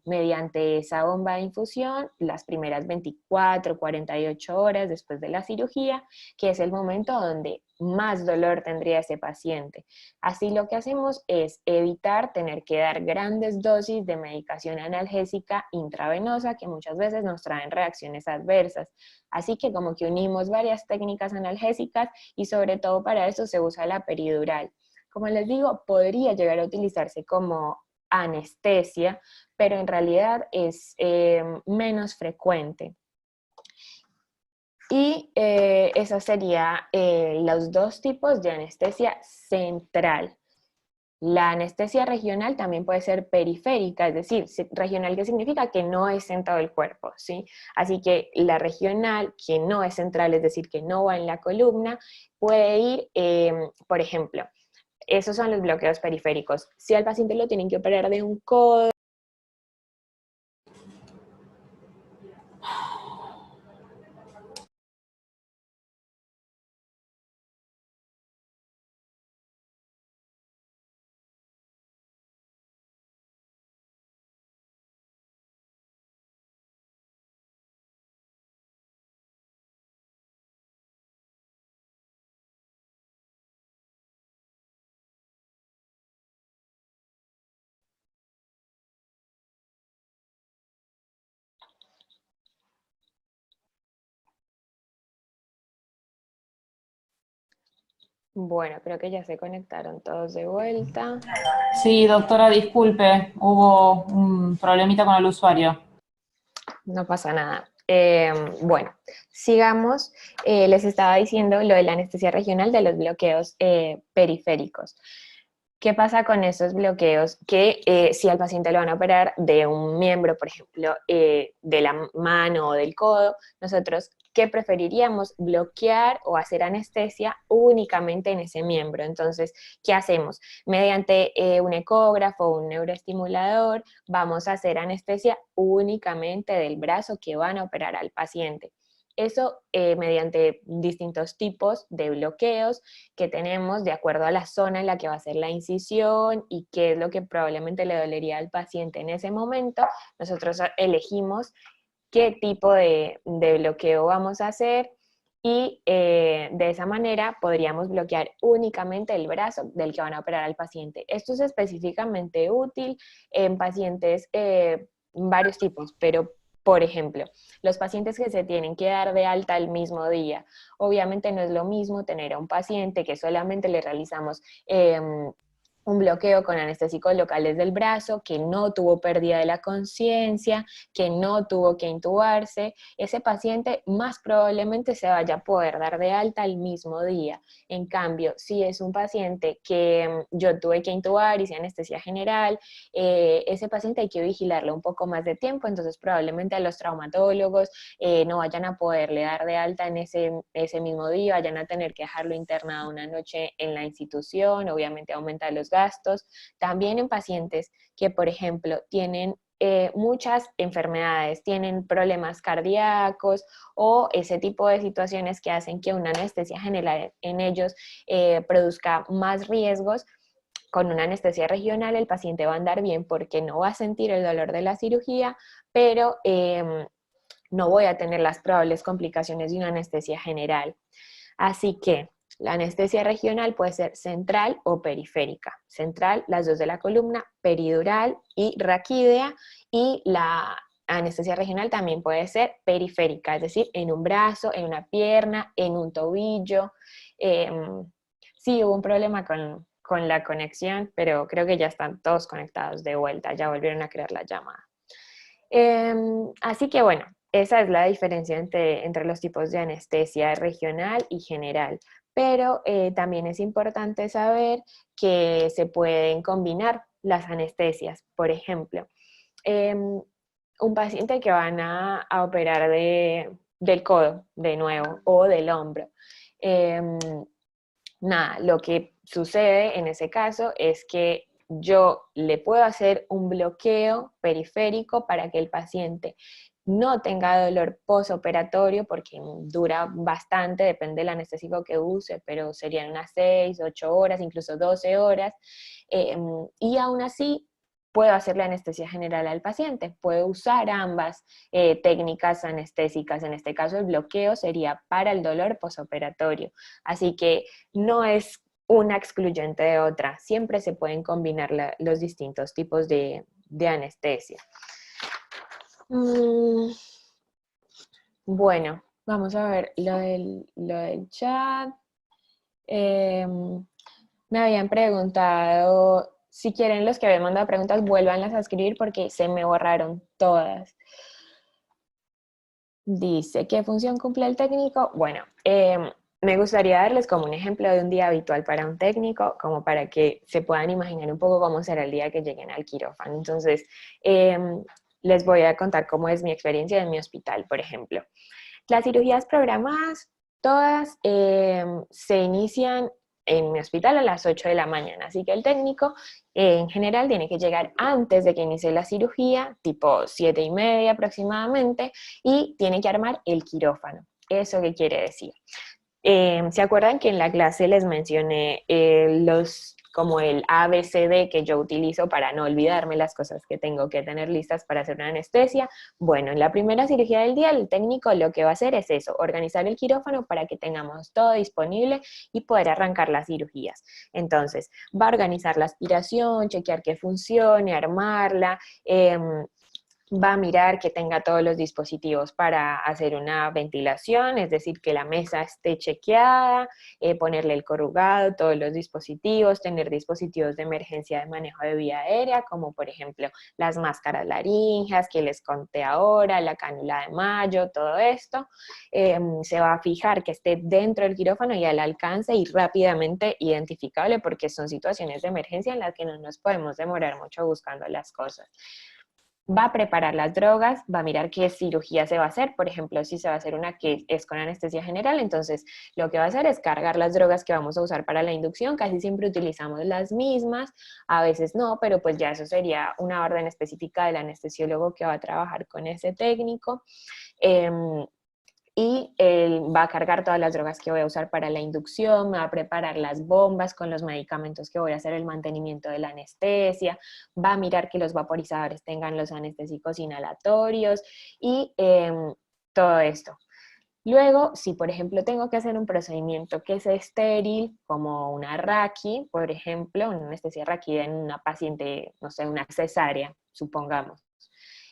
mediante esa bomba de infusión las primeras 24, 48 horas después de la cirugía, que es el momento donde más dolor tendría ese paciente. Así lo que hacemos es evitar tener que dar grandes dosis de medicación analgésica intravenosa que muchas veces nos traen reacciones adversas. Así que como que unimos varias técnicas analgésicas y sobre todo para eso se usa la peridural. Como les digo, podría llegar a utilizarse como anestesia, pero en realidad es menos frecuente. Y esos serían los dos tipos de anestesia central. La anestesia regional también puede ser periférica, es decir, regional, ¿qué significa? Que no es en todo el cuerpo, ¿sí? Así que la regional, que no es central, es decir, que no va en la columna, puede ir, por ejemplo, esos son los bloqueos periféricos. Si al paciente lo tienen que operar de un codo, bueno, creo que ya se conectaron todos de vuelta. Sí, doctora, disculpe, hubo un problemita con el usuario. No pasa nada. Bueno, sigamos. Les estaba diciendo lo de la anestesia regional de los bloqueos periféricos. ¿Qué pasa con esos bloqueos? Que si al paciente lo van a operar de un miembro, por ejemplo, de la mano o del codo, nosotros ¿qué preferiríamos? Bloquear o hacer anestesia únicamente en ese miembro. Entonces, ¿qué hacemos? Mediante un ecógrafo o un neuroestimulador, vamos a hacer anestesia únicamente del brazo que van a operar al paciente. Eso mediante distintos tipos de bloqueos que tenemos de acuerdo a la zona en la que va a ser la incisión y qué es lo que probablemente le dolería al paciente en ese momento. Nosotros elegimos qué tipo de bloqueo vamos a hacer y de esa manera podríamos bloquear únicamente el brazo del que van a operar al paciente. Esto es específicamente útil en pacientes varios tipos, pero por ejemplo, los pacientes que se tienen que dar de alta el mismo día. Obviamente no es lo mismo tener a un paciente que solamente le realizamos un bloqueo con anestésicos locales del brazo, que no tuvo pérdida de la conciencia, que no tuvo que intubarse. Ese paciente más probablemente se vaya a poder dar de alta el mismo día. En cambio, si es un paciente que yo tuve que intubar, hice anestesia general, ese paciente hay que vigilarlo un poco más de tiempo, entonces probablemente a los traumatólogos no vayan a poderle dar de alta en ese mismo día, vayan a tener que dejarlo internado una noche en la institución, obviamente aumenta los gastos. También en pacientes que, por ejemplo, tienen muchas enfermedades, tienen problemas cardíacos o ese tipo de situaciones que hacen que una anestesia general en ellos produzca más riesgos. Con una anestesia regional el paciente va a andar bien porque no va a sentir el dolor de la cirugía, pero no voy a tener las probables complicaciones de una anestesia general. Así que la anestesia regional puede ser central o periférica. Central, las dos de la columna, peridural y raquídea, y la anestesia regional también puede ser periférica, es decir, en un brazo, en una pierna, en un tobillo. Sí, hubo un problema con la conexión, pero creo que ya están todos conectados de vuelta, ya volvieron a crear la llamada. Así que bueno, esa es la diferencia entre los tipos de anestesia regional y general, pero también es importante saber que se pueden combinar las anestesias. Por ejemplo, un paciente que van a operar del codo de nuevo o del hombro. Nada, lo que sucede en ese caso es que yo le puedo hacer un bloqueo periférico para que el paciente no tenga dolor postoperatorio, porque dura bastante, depende del anestésico que use, pero serían unas 6, 8 horas, incluso 12 horas, y aún así puedo hacer la anestesia general al paciente, puedo usar ambas técnicas anestésicas. En este caso el bloqueo sería para el dolor postoperatorio, así que no es una excluyente de otra, siempre se pueden combinar los distintos tipos de anestesia. Bueno, vamos a ver lo del chat. Me habían preguntado, si quieren los que habían mandado preguntas, vuélvanlas a escribir porque se me borraron todas. Dice, ¿qué función cumple el técnico? Bueno, me gustaría darles como un ejemplo de un día habitual para un técnico, como para que se puedan imaginar un poco cómo será el día que lleguen al quirófano. Entonces, les voy a contar cómo es mi experiencia en mi hospital, por ejemplo. Las cirugías programadas, todas se inician en mi hospital a las 8 de la mañana, así que el técnico en general tiene que llegar antes de que inicie la cirugía, tipo 7:30 aproximadamente, y tiene que armar el quirófano. ¿Eso qué quiere decir? ¿Se acuerdan que en la clase les mencioné como el ABCD que yo utilizo para no olvidarme las cosas que tengo que tener listas para hacer una anestesia? Bueno, en la primera cirugía del día, el técnico lo que va a hacer es eso, organizar el quirófano para que tengamos todo disponible y poder arrancar las cirugías. Entonces, va a organizar la aspiración, chequear que funcione, armarla, va a mirar que tenga todos los dispositivos para hacer una ventilación, es decir, que la mesa esté chequeada, ponerle el corrugado, todos los dispositivos, tener dispositivos de emergencia de manejo de vía aérea, como por ejemplo las máscaras laríngeas que les conté ahora, la cánula de Mayo, todo esto. Se va a fijar que esté dentro del quirófano y al alcance y rápidamente identificable, porque son situaciones de emergencia en las que no nos podemos demorar mucho buscando las cosas. va a preparar las drogas, va a mirar qué cirugía se va a hacer. Por ejemplo, si se va a hacer una que es con anestesia general, entonces lo que va a hacer es cargar las drogas que vamos a usar para la inducción. Casi siempre utilizamos las mismas, a veces no, pero pues ya eso sería una orden específica del anestesiólogo que va a trabajar con ese técnico. Y él va a cargar todas las drogas que voy a usar para la inducción, me va a preparar las bombas con los medicamentos que voy a hacer el mantenimiento de la anestesia, va a mirar que los vaporizadores tengan los anestésicos inhalatorios y todo esto. Luego, si por ejemplo tengo que hacer un procedimiento que es estéril, como una raqui, por ejemplo, una anestesia raquida en una paciente, no sé, una cesárea, supongamos,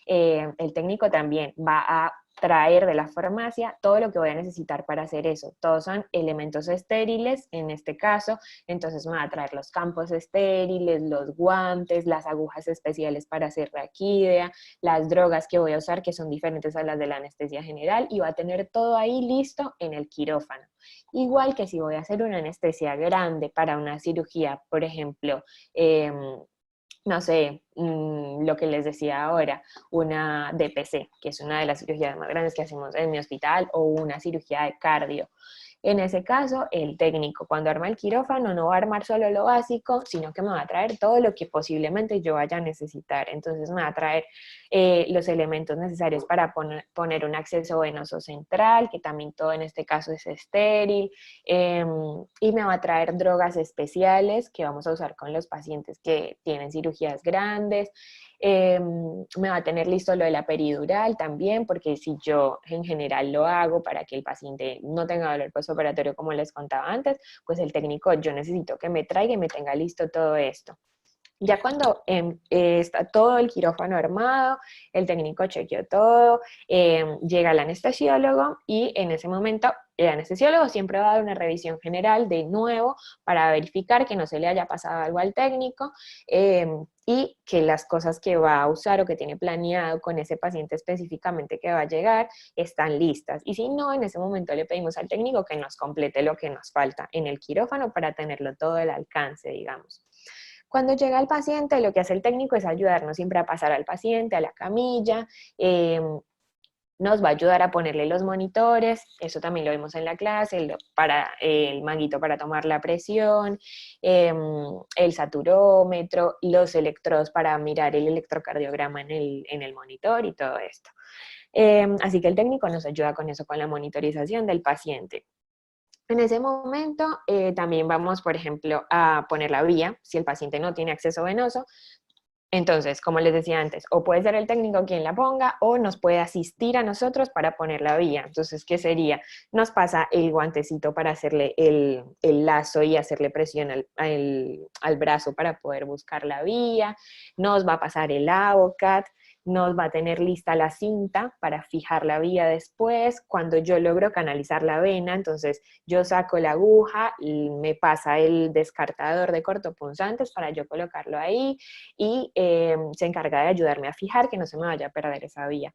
el técnico también va a traer de la farmacia todo lo que voy a necesitar para hacer eso. Todos son elementos estériles en este caso, entonces me va a traer los campos estériles, los guantes, las agujas especiales para hacer raquídea, las drogas que voy a usar que son diferentes a las de la anestesia general y va a tener todo ahí listo en el quirófano. Igual que si voy a hacer una anestesia grande para una cirugía, por ejemplo, no sé, lo que les decía ahora, una DPC, que es una de las cirugías más grandes que hacemos en mi hospital, o una cirugía de cardio. En ese caso, el técnico, cuando arma el quirófano, no va a armar solo lo básico, sino que me va a traer todo lo que posiblemente yo vaya a necesitar. Entonces me va a traer los elementos necesarios para poner un acceso venoso central, que también todo en este caso es estéril, y me va a traer drogas especiales que vamos a usar con los pacientes que tienen cirugías grandes. Me va a tener listo lo de la peridural también, porque si yo en general lo hago para que el paciente no tenga dolor postoperatorio como les contaba antes, pues el técnico yo necesito que me traiga y me tenga listo todo esto. Ya cuando está todo el quirófano armado, el técnico chequeó todo, llega el anestesiólogo y en ese momento el anestesiólogo siempre va a dar una revisión general de nuevo para verificar que no se le haya pasado algo al técnico y que las cosas que va a usar o que tiene planeado con ese paciente específicamente que va a llegar están listas. Y si no, en ese momento le pedimos al técnico que nos complete lo que nos falta en el quirófano para tenerlo todo al alcance, digamos. Cuando llega el paciente, lo que hace el técnico es ayudarnos siempre a pasar al paciente, a la camilla, nos va a ayudar a ponerle los monitores, eso también lo vimos en la clase, el manguito para tomar la presión, el saturómetro, los electrodos para mirar el electrocardiograma en el monitor y todo esto. Así que el técnico nos ayuda con eso, con la monitorización del paciente. En ese momento también vamos, por ejemplo, a poner la vía, si el paciente no tiene acceso venoso. Entonces, como les decía antes, o puede ser el técnico quien la ponga o nos puede asistir a nosotros para poner la vía. Entonces, ¿qué sería? Nos pasa el guantecito para hacerle el lazo y hacerle presión al brazo para poder buscar la vía. Nos va a pasar el Avocat. Nos va a tener lista la cinta para fijar la vía después. Cuando yo logro canalizar la vena, entonces yo saco la aguja, me pasa el descartador de cortopunzantes para yo colocarlo ahí y se encarga de ayudarme a fijar que no se me vaya a perder esa vía.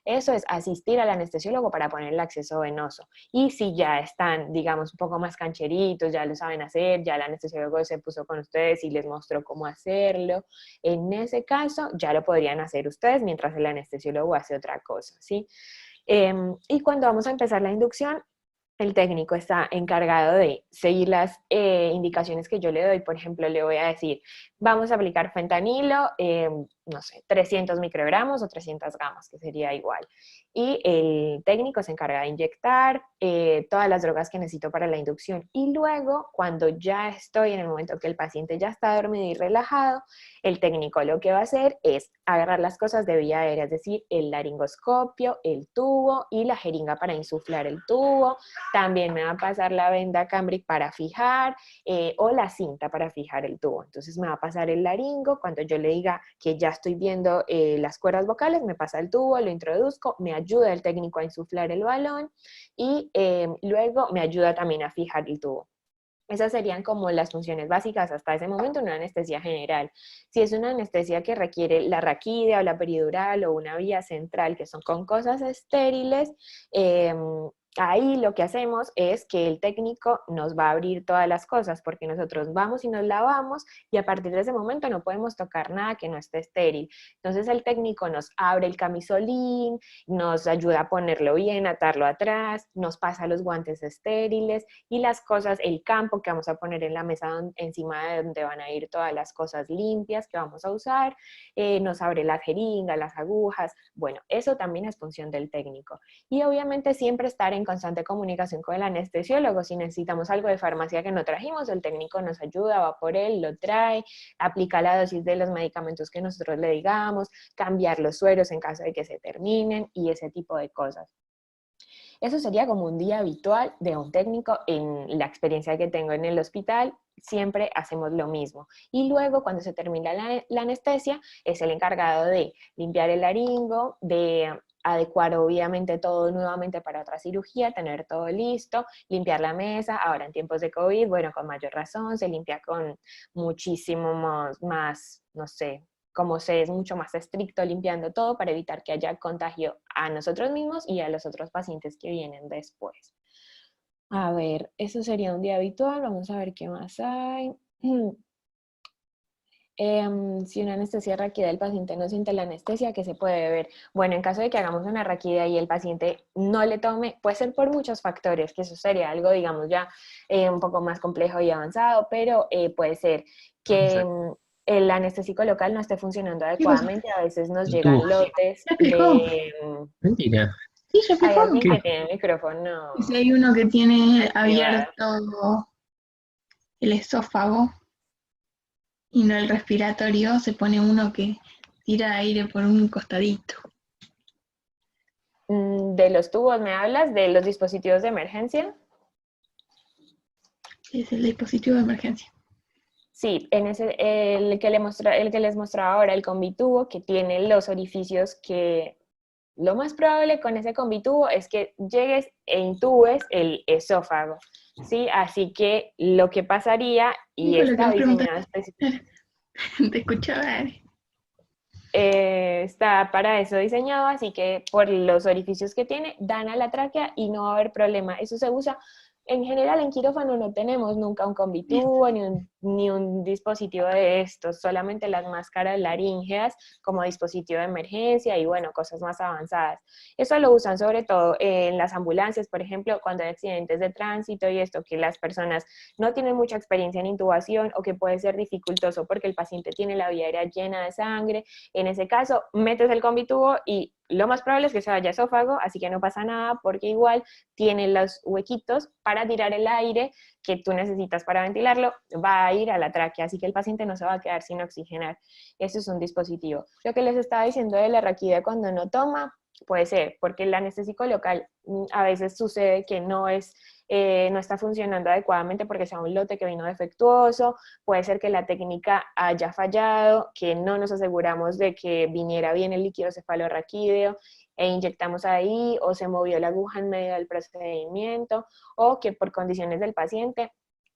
Eso es asistir al anestesiólogo para poner el acceso venoso. Y si ya están, digamos, un poco más cancheritos, ya lo saben hacer, ya el anestesiólogo se puso con ustedes y les mostró cómo hacerlo, en ese caso ya lo podrían hacer ustedes mientras el anestesiólogo hace otra cosa, ¿sí? Y cuando vamos a empezar la inducción, el técnico está encargado de seguir las indicaciones que yo le doy. Por ejemplo, le voy a decir, vamos a aplicar fentanilo, no sé, 300 microgramos o 300 gamas, que sería igual. Y el técnico se encarga de inyectar todas las drogas que necesito para la inducción. Y luego, cuando ya estoy en el momento que el paciente ya está dormido y relajado, el técnico lo que va a hacer es agarrar las cosas de vía aérea, es decir, el laringoscopio, el tubo y la jeringa para insuflar el tubo. También me va a pasar la venda Cambric para fijar o la cinta para fijar el tubo. Entonces me va a pasar el laringo, cuando yo le diga que ya estoy viendo las cuerdas vocales, me pasa el tubo, lo introduzco, me ayuda el técnico a insuflar el balón y luego me ayuda también a fijar el tubo. Esas serían como las funciones básicas hasta ese momento en una anestesia general. Si es una anestesia que requiere la raquídea o la peridural o una vía central, que son con cosas estériles, ahí lo que hacemos es que el técnico nos va a abrir todas las cosas, porque nosotros vamos y nos lavamos y a partir de ese momento no podemos tocar nada que no esté estéril. Entonces el técnico nos abre el camisolín, nos ayuda a ponerlo bien, atarlo atrás, nos pasa los guantes estériles y las cosas, el campo que vamos a poner en la mesa encima de donde van a ir todas las cosas limpias que vamos a usar, nos abre la jeringa, las agujas, bueno, eso también es función del técnico. Y obviamente siempre estar en constante comunicación con el anestesiólogo. Si necesitamos algo de farmacia que no trajimos, el técnico nos ayuda, va por él, lo trae, aplica la dosis de los medicamentos que nosotros le digamos, cambiar los sueros en caso de que se terminen y ese tipo de cosas. Eso sería como un día habitual de un técnico. En la experiencia que tengo en el hospital, siempre hacemos lo mismo. Y luego, cuando se termina la anestesia, es el encargado de limpiar el laringo, de adecuar obviamente todo nuevamente para otra cirugía, tener todo listo, limpiar la mesa. Ahora en tiempos de COVID, bueno, con mayor razón, se limpia con muchísimo más, no sé, como se es mucho más estricto limpiando todo para evitar que haya contagio a nosotros mismos y a los otros pacientes que vienen después. A ver, eso sería un día habitual. Vamos a ver qué más hay. Si una anestesia raquídea, el paciente no siente la anestesia, ¿qué se puede ver? Bueno, en caso de que hagamos una raquídea y el paciente no le tome, puede ser por muchos factores, que eso sería algo, digamos, ya un poco más complejo y avanzado, pero puede ser que el anestésico local no esté funcionando adecuadamente. A veces nos llegan lotes de... Mentira. Sí, ya Hay fijó. alguien que tiene el micrófono Si hay uno que tiene activado. abierto el esófago y no el respiratorio, se pone uno que tira aire por un costadito. ¿De los tubos me hablas? ¿De los dispositivos de emergencia? Es el dispositivo de emergencia. Sí, el que les mostraba ahora, el combitubo, que tiene los orificios que lo más probable con ese combitubo es que llegues e intubes el esófago, ¿sí? Así que lo que pasaría, y Dijo lo que está vos diseñado preguntaste. Te escuchaba. está para eso diseñado, así que por los orificios que tiene, dan a la tráquea y no va a haber problema. Eso se usa, en general en quirófano no tenemos nunca un combitubo ni un dispositivo de estos, solamente las máscaras laríngeas como dispositivo de emergencia y bueno, cosas más avanzadas. Eso lo usan sobre todo en las ambulancias, por ejemplo, cuando hay accidentes de tránsito y esto, que las personas no tienen mucha experiencia en intubación o que puede ser dificultoso porque el paciente tiene la vía aérea llena de sangre. En ese caso, metes el combitubo y lo más probable es que se vaya a esófago, así que no pasa nada porque igual tiene los huequitos para tirar el aire que tú necesitas para ventilarlo, va a ir a la tráquea, así que el paciente no se va a quedar sin oxigenar. Eso es un dispositivo. Lo que les estaba diciendo de la raquídea cuando no toma, puede ser, porque el anestésico local a veces sucede que no está funcionando adecuadamente porque sea un lote que vino defectuoso, puede ser que la técnica haya fallado, que no nos aseguramos de que viniera bien el líquido cefalorraquídeo e inyectamos ahí, o se movió la aguja en medio del procedimiento, o que por condiciones del paciente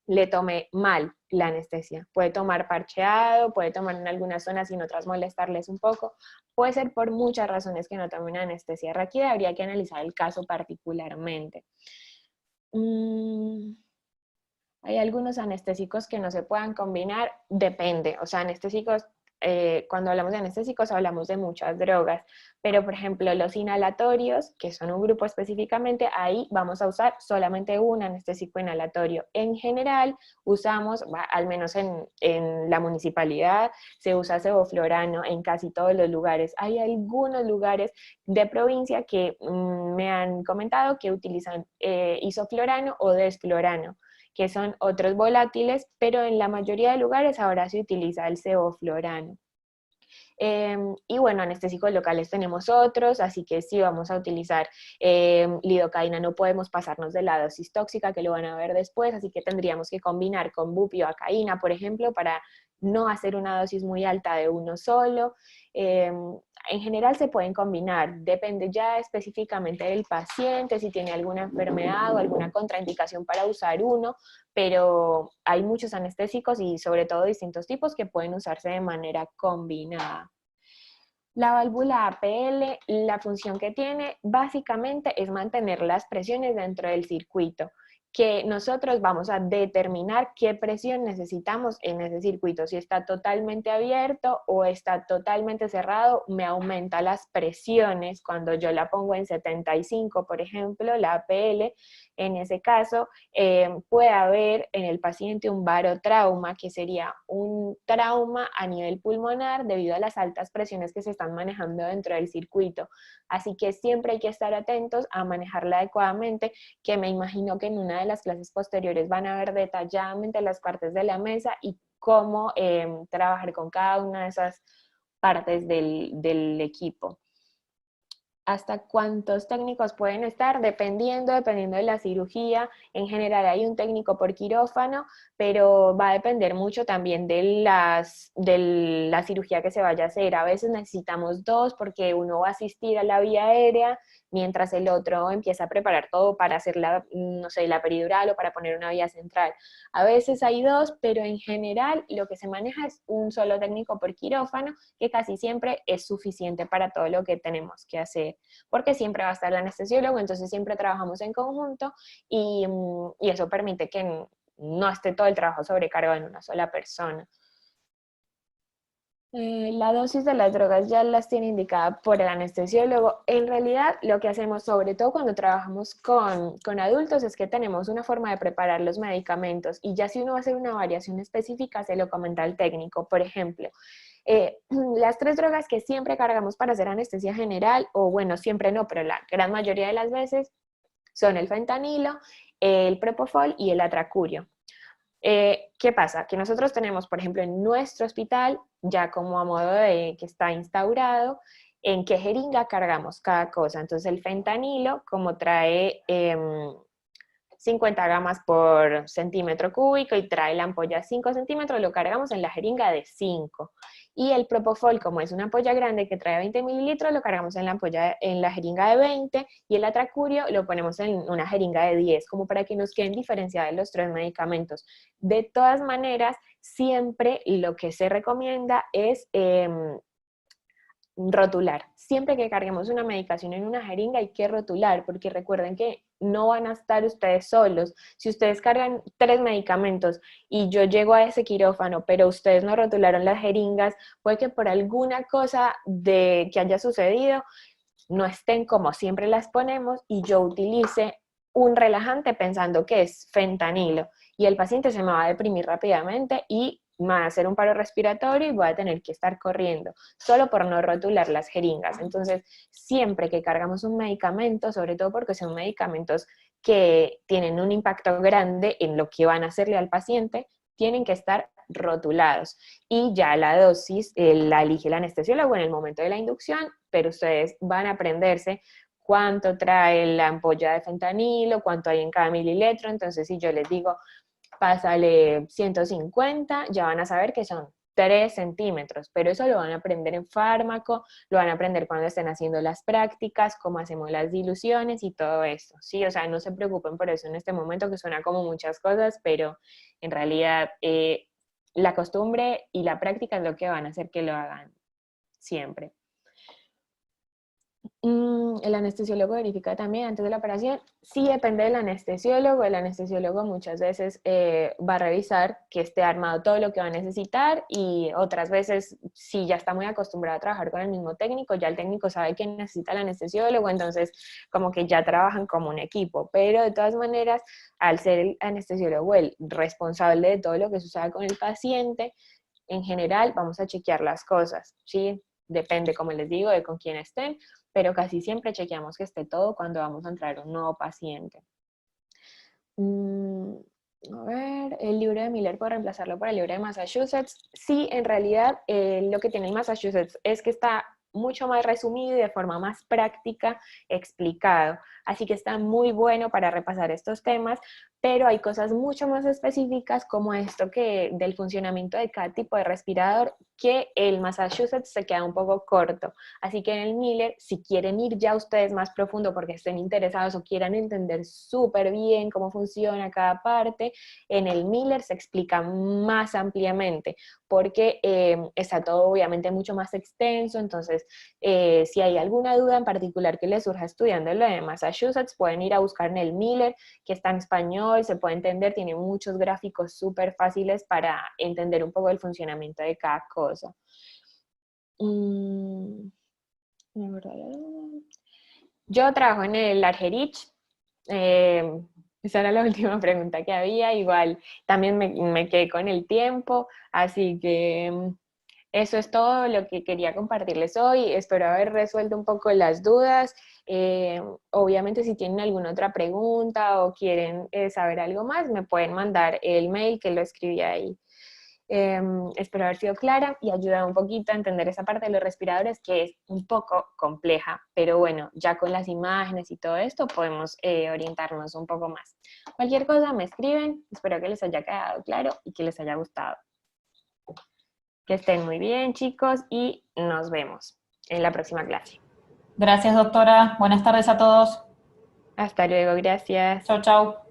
le tome mal la anestesia. Puede tomar parcheado, puede tomar en algunas zonas y en otras molestarles un poco. Puede ser por muchas razones que no tome una anestesia raquídea, habría que analizar el caso particularmente. Hay algunos anestésicos que no se puedan combinar, depende, o sea, anestésicos, cuando hablamos de anestésicos hablamos de muchas drogas, pero por ejemplo los inhalatorios, que son un grupo específicamente, ahí vamos a usar solamente un anestésico inhalatorio. En general usamos, al menos en la municipalidad, se usa sevoflurano en casi todos los lugares. Hay algunos lugares de provincia que me han comentado que utilizan isoflurano o desflurano, que son otros volátiles, pero en la mayoría de lugares ahora se utiliza el sevoflurano. Y bueno, anestésicos locales tenemos otros, así que sí vamos a utilizar lidocaína, no podemos pasarnos de la dosis tóxica, que lo van a ver después, así que tendríamos que combinar con bupioacaína, por ejemplo, para no hacer una dosis muy alta de uno solo. En general se pueden combinar, depende ya específicamente del paciente, si tiene alguna enfermedad o alguna contraindicación para usar uno, pero hay muchos anestésicos y sobre todo distintos tipos que pueden usarse de manera combinada. La válvula APL, la función que tiene básicamente es mantener las presiones dentro del circuito, que nosotros vamos a determinar qué presión necesitamos en ese circuito. Si está totalmente abierto o está totalmente cerrado, me aumenta las presiones. Cuando yo la pongo en 75, por ejemplo, la APL, en ese caso, puede haber en el paciente un barotrauma, que sería un trauma a nivel pulmonar debido a las altas presiones que se están manejando dentro del circuito. Así que siempre hay que estar atentos a manejarla adecuadamente, que me imagino que en una de las clases posteriores van a ver detalladamente las partes de la mesa y cómo trabajar con cada una de esas partes del equipo. ¿Hasta cuántos técnicos pueden estar? Dependiendo de la cirugía. En general hay un técnico por quirófano, pero va a depender mucho también de la cirugía que se vaya a hacer. A veces necesitamos dos porque uno va a asistir a la vía aérea, mientras el otro empieza a preparar todo para hacer no sé, la peridural o para poner una vía central. A veces hay dos, pero en general lo que se maneja es un solo técnico por quirófano, que casi siempre es suficiente para todo lo que tenemos que hacer, porque siempre va a estar el anestesiólogo, entonces siempre trabajamos en conjunto y eso permite que no esté todo el trabajo sobrecargado en una sola persona. La dosis de las drogas ya las tiene indicada por el anestesiólogo. En realidad, lo que hacemos, sobre todo cuando trabajamos con adultos, es que tenemos una forma de preparar los medicamentos y ya si uno va a hacer una variación específica, se lo comenta al técnico. Por ejemplo, las 3 drogas que siempre cargamos para hacer anestesia general, o bueno, siempre no, pero la gran mayoría de las veces, son el fentanilo, el propofol y el atracurio. ¿Qué pasa? Que nosotros tenemos, por ejemplo, en nuestro hospital, ya como a modo de que está instaurado, en qué jeringa cargamos cada cosa. Entonces el fentanilo, como trae 50 gamas por centímetro cúbico y trae la ampolla 5 centímetros, lo cargamos en la jeringa de 5. Y el propofol, como es una ampolla grande que trae 20 mililitros, lo cargamos en la jeringa de 20, y el atracurio lo ponemos en una jeringa de 10, como para que nos queden diferenciados los 3 medicamentos. De todas maneras, siempre lo que se recomienda es rotular. Siempre que carguemos una medicación en una jeringa hay que rotular, porque recuerden que no van a estar ustedes solos. Si ustedes cargan 3 medicamentos y yo llego a ese quirófano, pero ustedes no rotularon las jeringas, puede que por alguna cosa que haya sucedido no estén como siempre las ponemos y yo utilice un relajante pensando que es fentanilo y el paciente se me va a deprimir rápidamente y me va a hacer un paro respiratorio y voy a tener que estar corriendo, solo por no rotular las jeringas. Entonces, siempre que cargamos un medicamento, sobre todo porque son medicamentos que tienen un impacto grande en lo que van a hacerle al paciente, tienen que estar rotulados. Y ya la dosis la elige el anestesiólogo en el momento de la inducción, pero ustedes van a aprenderse cuánto trae la ampolla de fentanilo, cuánto hay en cada mililitro. Entonces, si yo les digo, pásale 150, ya van a saber que son 3 centímetros, pero eso lo van a aprender en fármaco, lo van a aprender cuando estén haciendo las prácticas, cómo hacemos las diluciones y todo esto, ¿sí? O sea, no se preocupen por eso en este momento, que suena como muchas cosas, pero en realidad la costumbre y la práctica es lo que van a hacer que lo hagan siempre. El anestesiólogo verifica también antes de la operación. Sí, depende del anestesiólogo. El anestesiólogo muchas veces va a revisar que esté armado todo lo que va a necesitar, y otras veces, si ya está muy acostumbrado a trabajar con el mismo técnico, ya el técnico sabe que necesita el anestesiólogo, entonces como que ya trabajan como un equipo. Pero de todas maneras, al ser el anestesiólogo el responsable de todo lo que suceda con el paciente, en general vamos a chequear las cosas, ¿sí? Depende, como les digo, de con quién estén, pero casi siempre chequeamos que esté todo cuando vamos a entrar un nuevo paciente. A ver, el libro de Miller, ¿puedo reemplazarlo por el libro de Massachusetts? Sí, en realidad lo que tiene el Massachusetts es que está mucho más resumido y de forma más práctica explicado, así que está muy bueno para repasar estos temas, pero hay cosas mucho más específicas como esto que del funcionamiento de cada tipo de respirador, que el Massachusetts se queda un poco corto. Así que en el Miller, si quieren ir ya ustedes más profundo porque estén interesados o quieran entender súper bien cómo funciona cada parte, en el Miller se explica más ampliamente, porque está todo obviamente mucho más extenso. Entonces si hay alguna duda en particular que les surja estudiando lo de Massachusetts, pueden ir a buscar en el Miller, que está en español, se puede entender, tiene muchos gráficos súper fáciles para entender un poco el funcionamiento de cada cosa. Yo trabajo en el Argerich. Esa era la última pregunta que había. Igual también me quedé con el tiempo, así que eso es todo lo que quería compartirles hoy. Espero haber resuelto un poco las dudas. Obviamente, si tienen alguna otra pregunta o quieren saber algo más, me pueden mandar el mail que lo escribí ahí. Espero haber sido clara y ayudado un poquito a entender esa parte de los respiradores, que es un poco compleja, pero bueno, ya con las imágenes y todo esto podemos orientarnos un poco más. Cualquier cosa me escriben. Espero que les haya quedado claro y que les haya gustado. Que estén muy bien, chicos, y nos vemos en la próxima clase. Gracias, doctora. Buenas tardes a todos. Hasta luego, gracias. Chau, chau.